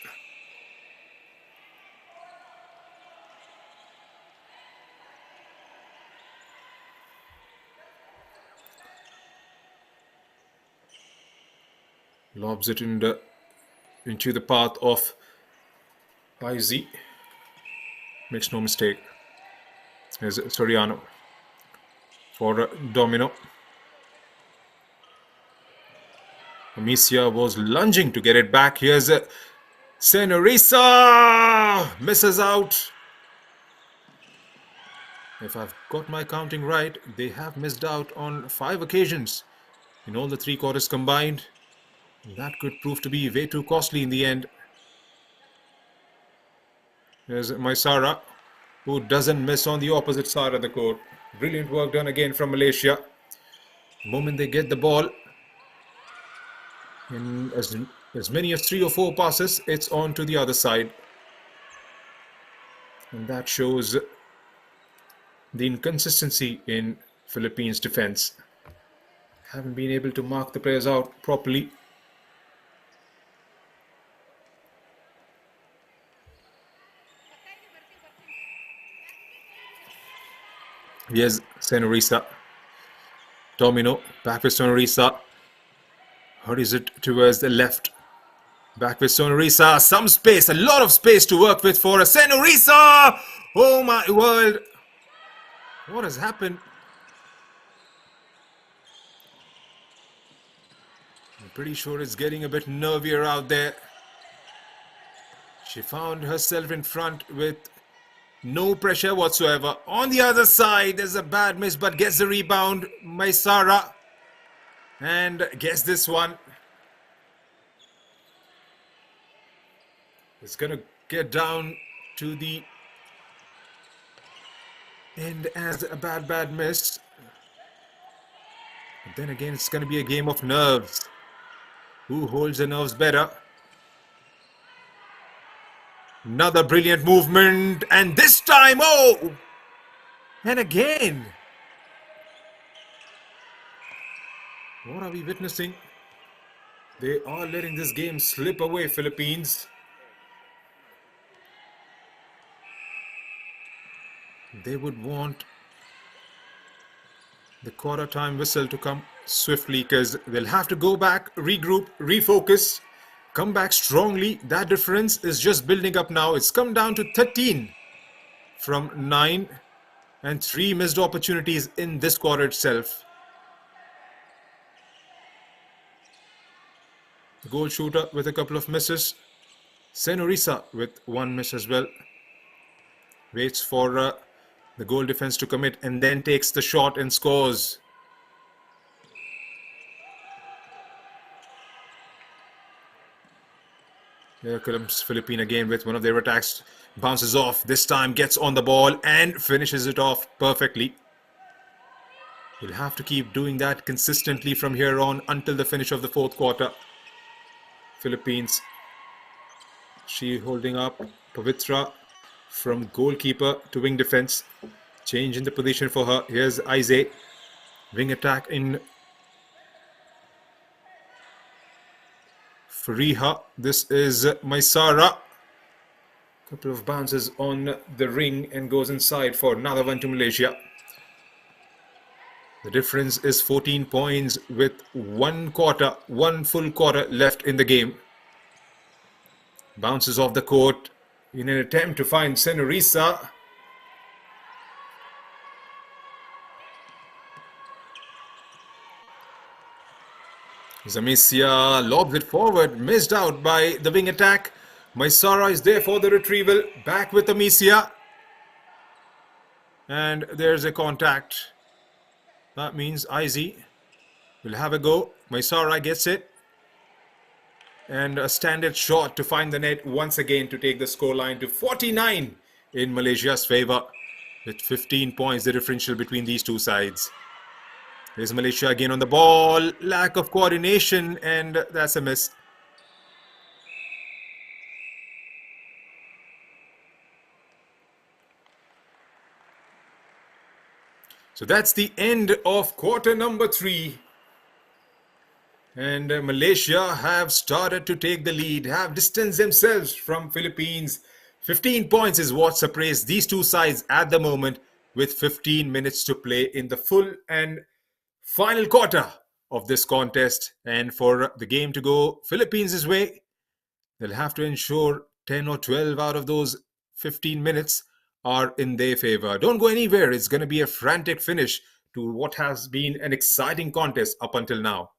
Lobs it into the path of IZ. Makes no mistake. Here's Soriano for Domino. Amicia was lunging to get it back. Here's Senorisa. Misses out. If I've got my counting right, they have missed out on 5 occasions in all the 3 quarters combined. That could prove to be way too costly in the end. There's Maisara, who doesn't miss on the opposite side of the court. Brilliant work done again from Malaysia. The moment they get the ball, in as many as 3 or 4 passes, it's on to the other side. And that shows the inconsistency in Philippines' defense. Haven't been able to mark the players out properly. Here's Senorisa. Domino, back with Senorisa. Hurries it towards the left. Back with Senorisa. Some space, a lot of space to work with for a Senorisa. Oh my word. What has happened? I'm pretty sure it's getting a bit nervier out there. She found herself in front with no pressure whatsoever. On the other side, there's a bad miss, but gets the rebound. Maisara. And gets this one. It's going to get down to the end as a bad miss. But then again, it's going to be a game of nerves. Who holds the nerves better? Another brilliant movement. And this time, oh! And again. What are we witnessing? They are letting this game slip away, Philippines. They would want the quarter time whistle to come swiftly because they'll have to go back, regroup, refocus, come back strongly. That difference is just building up now. It's come down to 13 from 9 and 3 missed opportunities in this quarter itself. The goal shooter with a couple of misses. Senorisa with one miss as well. Waits for the goal defense to commit and then takes the shot and scores. Here comes Philippine again with one of their attacks. Bounces off, this time gets on the ball and finishes it off perfectly. He'll have to keep doing that consistently from here on until the finish of the fourth quarter. Philippines, she holding up Pavitra from goalkeeper to wing defense. Change in the position for her. Here's Aize. Wing attack in Fariha. This is Maisara. Couple of bounces on the ring and goes inside for another one to Malaysia. The difference is 14 points with one full quarter left in the game. Bounces off the court in an attempt to find Senorisa. Zamisia lobs it forward, missed out by the wing attack. Maisara is there for the retrieval. Back with Amicia. And there's a contact. That means Aize will have a go. Maisara gets it. And a standard shot to find the net once again to take the scoreline to 49 in Malaysia's favor. With 15 points, the differential between these two sides. There's Malaysia again on the ball. Lack of coordination, and that's a miss. So that's the end of quarter number 3. And Malaysia have started to take the lead, have distanced themselves from Philippines. 15 points is what separates these two sides at the moment, with 15 minutes to play in the full and final quarter of this contest. And for the game to go Philippines' way, they'll have to ensure 10 or 12 out of those 15 minutes are in their favor. Don't go anywhere. It's going to be a frantic finish to what has been an exciting contest up until now.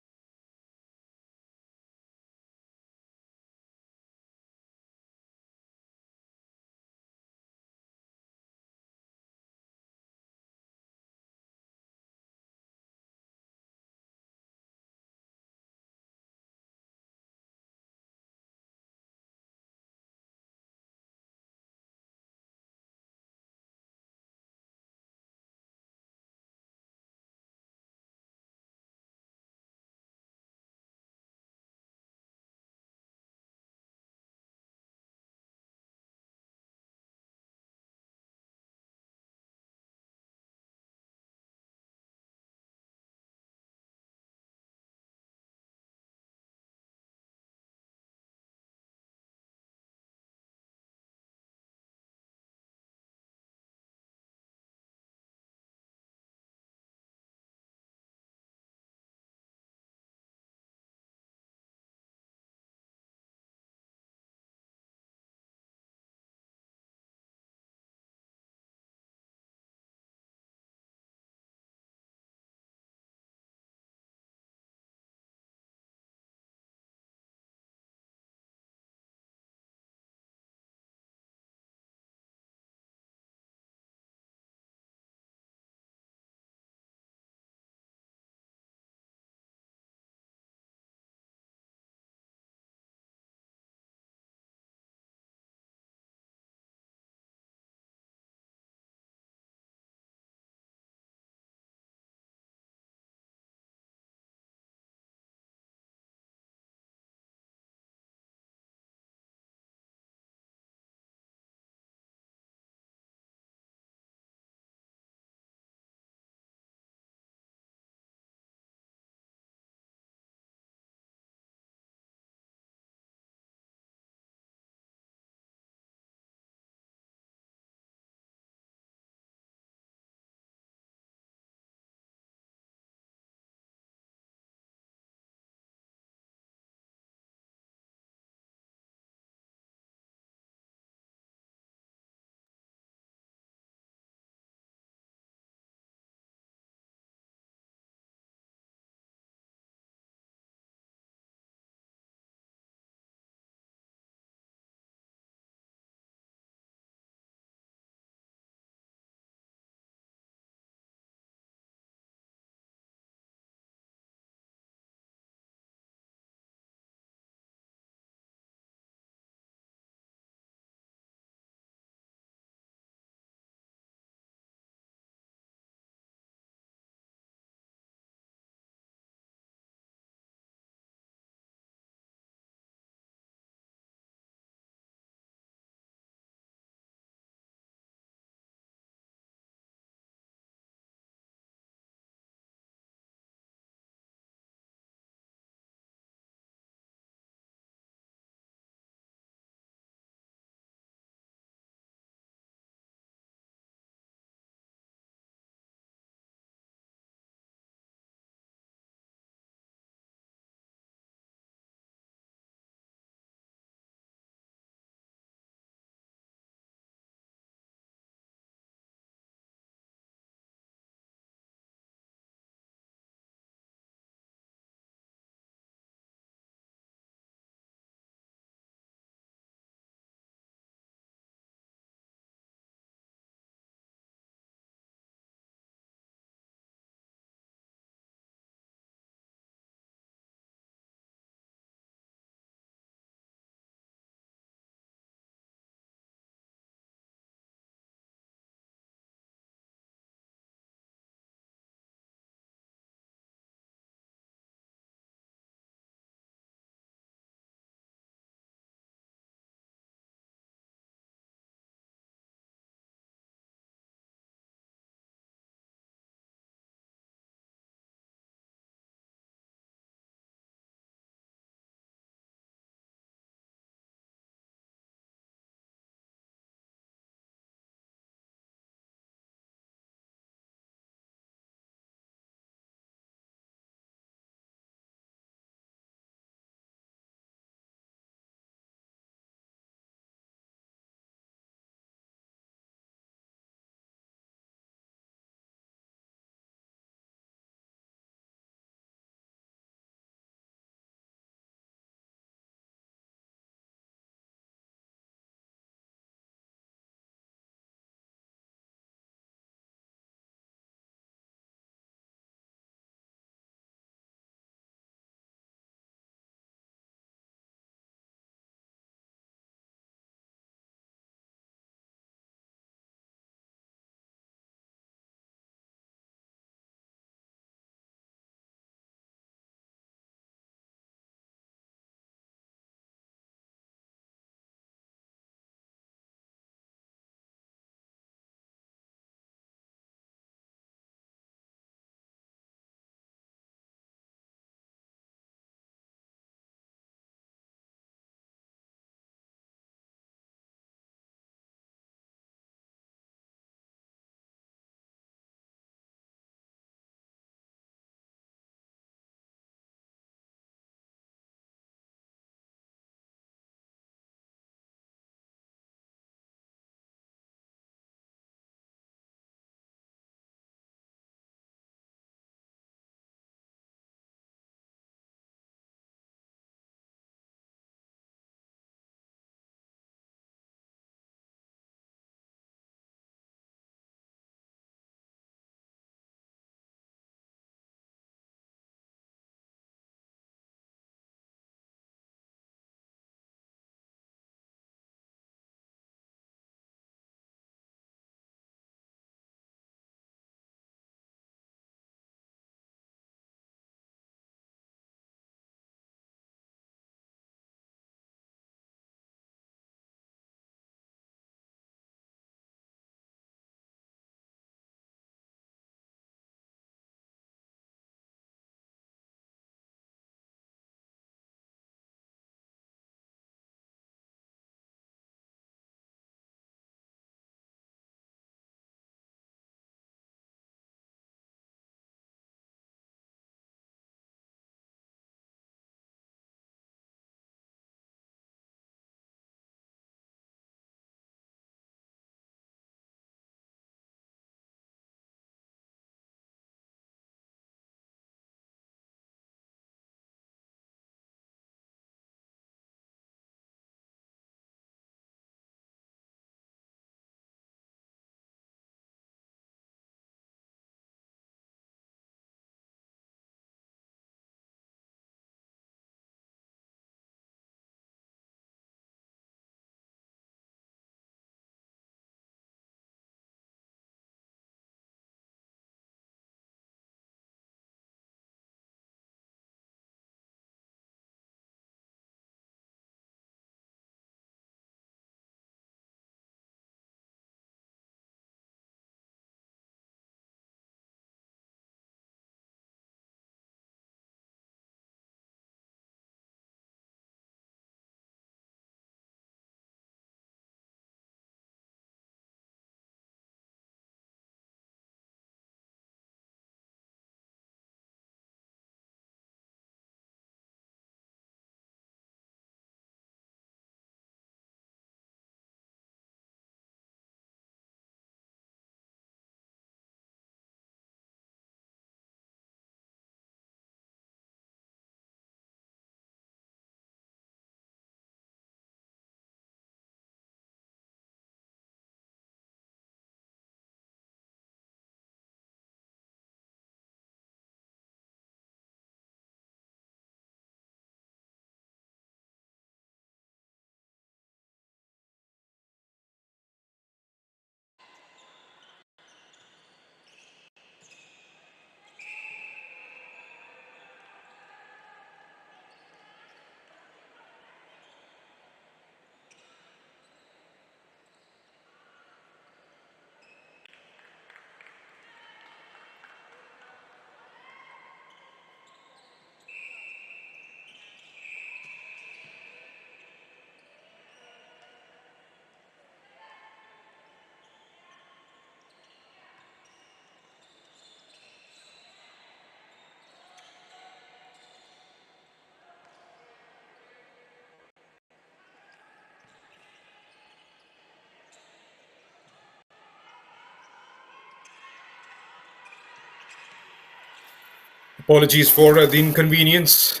Apologies for the inconvenience.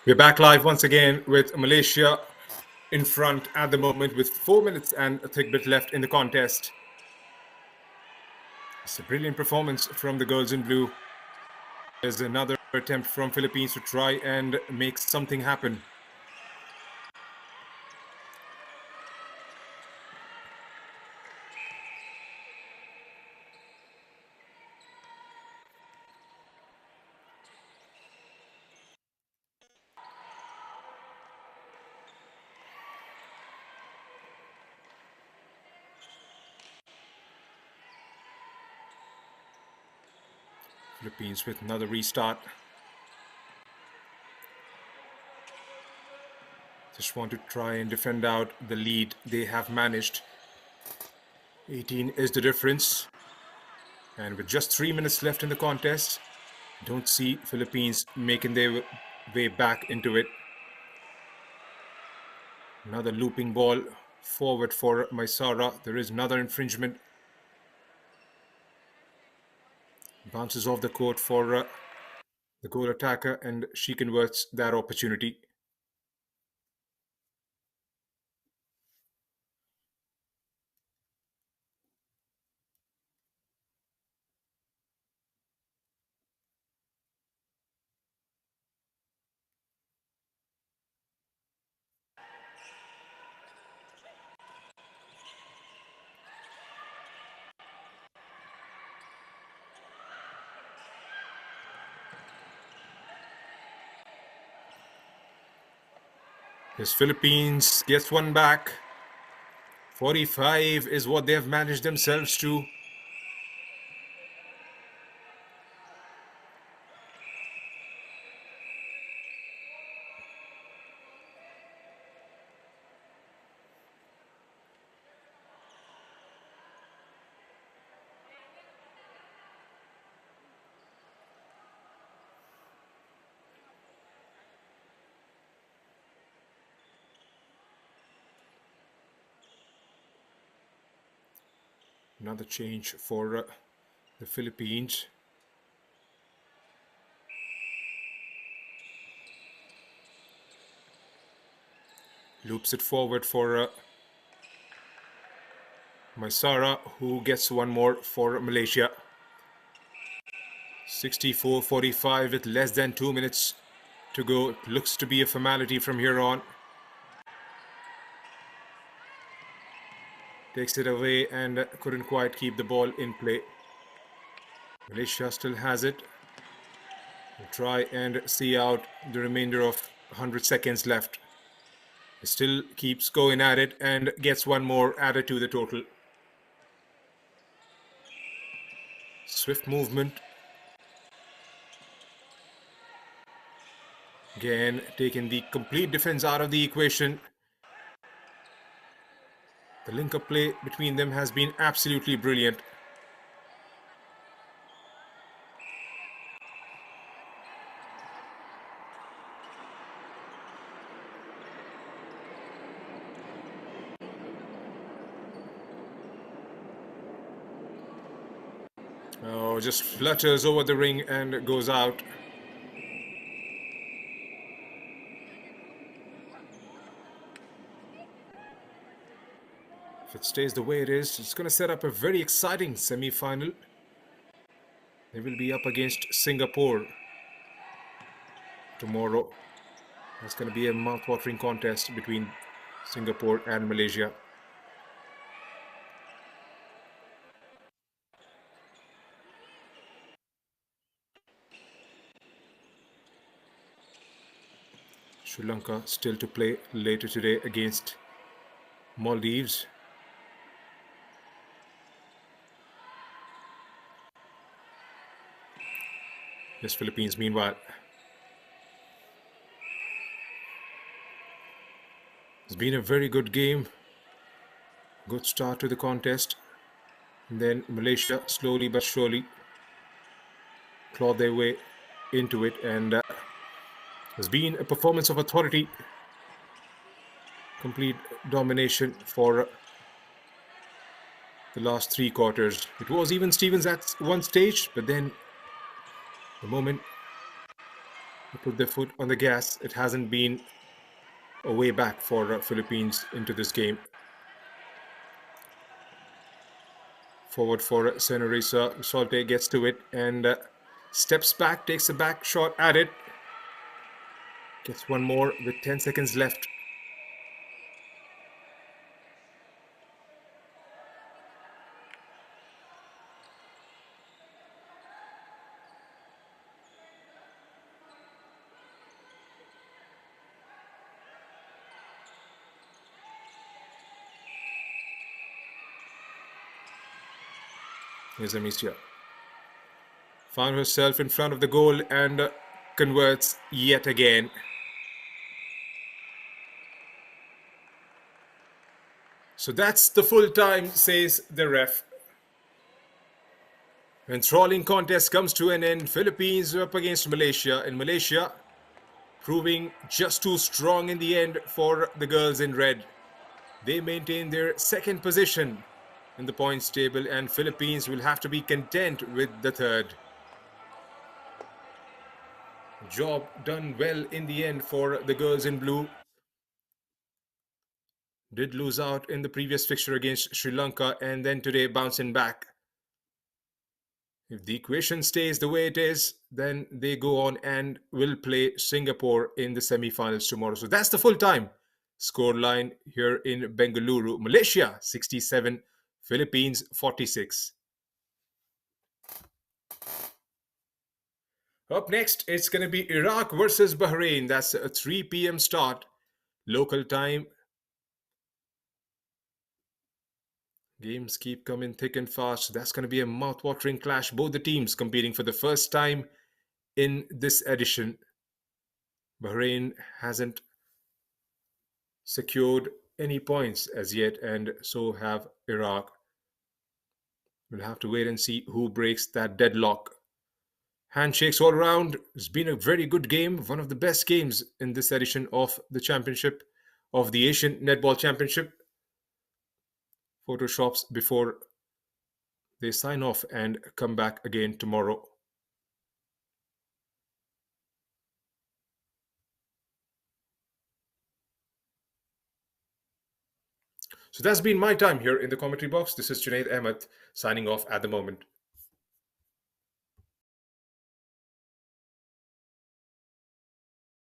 We're back live once again with Malaysia in front at the moment with 4 minutes and a thick bit left in the contest. It's a brilliant performance from the girls in blue. There's another attempt from Philippines to try and make something happen. Philippines with another restart. Just want to try and defend out the lead they have managed. 18 is the difference. And with just 3 minutes left in the contest, don't see Philippines making their way back into it. Another looping ball forward for Maisara. There is another infringement. Bounces off the court for the goal attacker, and she converts that opportunity. Yes, Philippines gets one back. 45 is what they have managed themselves to. Another change for the Philippines. Loops it forward for Maisara, who gets one more for Malaysia. 64-45 with less than 2 minutes to go. It looks to be a formality from here on. Takes it away and couldn't quite keep the ball in play. Malaysia still has it. We'll try and see out the remainder of 100 seconds left. It still keeps going at it and gets one more added to the total. Swift movement. Again, taking the complete defense out of the equation. The link-up play between them has been absolutely brilliant. Oh, just flutters over the ring and goes out. If it stays the way it is, it's going to set up a very exciting semi-final. They will be up against Singapore tomorrow. That's going to be a mouth-watering contest between Singapore and Malaysia. Sri Lanka still to play later today against Maldives. Yes, Philippines meanwhile. It's been a very good game. Good start to the contest. And then Malaysia slowly but surely clawed their way into it, and it's been a performance of authority. Complete domination for the last 3 quarters. It was even Stevens at one stage, but then the moment They put their foot on the gas. It hasn't been a way back for Philippines into this game. Forward for Senorisa. Solte gets to it and steps back, takes a back shot at it. Gets one more with 10 seconds left. Here's Amicia. Found herself in front of the goal and converts yet again. So that's the full time, says the ref. Enthralling contest comes to an end. Philippines up against Malaysia. In Malaysia, proving just too strong in the end for the girls in red. They maintain their second position in the points table, and Philippines will have to be content with the third. Job done well in the end for the girls in blue. Did lose out in the previous fixture against Sri Lanka and then today bouncing back. If the equation stays the way it is, then they go on and will play Singapore in the semi-finals tomorrow. So that's the full time score line here in Bengaluru. Malaysia 67, Philippines 46. Up next, it's going to be Iraq versus Bahrain. That's a 3 p.m. start, local time. Games keep coming thick and fast. That's going to be a mouth-watering clash. Both the teams competing for the first time in this edition. Bahrain hasn't secured any points as yet, and so have Iraq. We'll have to wait and see who breaks that deadlock. Handshakes all around. It's been a very good game, one of the best games in this edition of the championship, of the Asian Netball Championship. Photoshops before they sign off and come back again tomorrow. So that's been my time here in the commentary box. This is Junaid Ahmed signing off at the moment.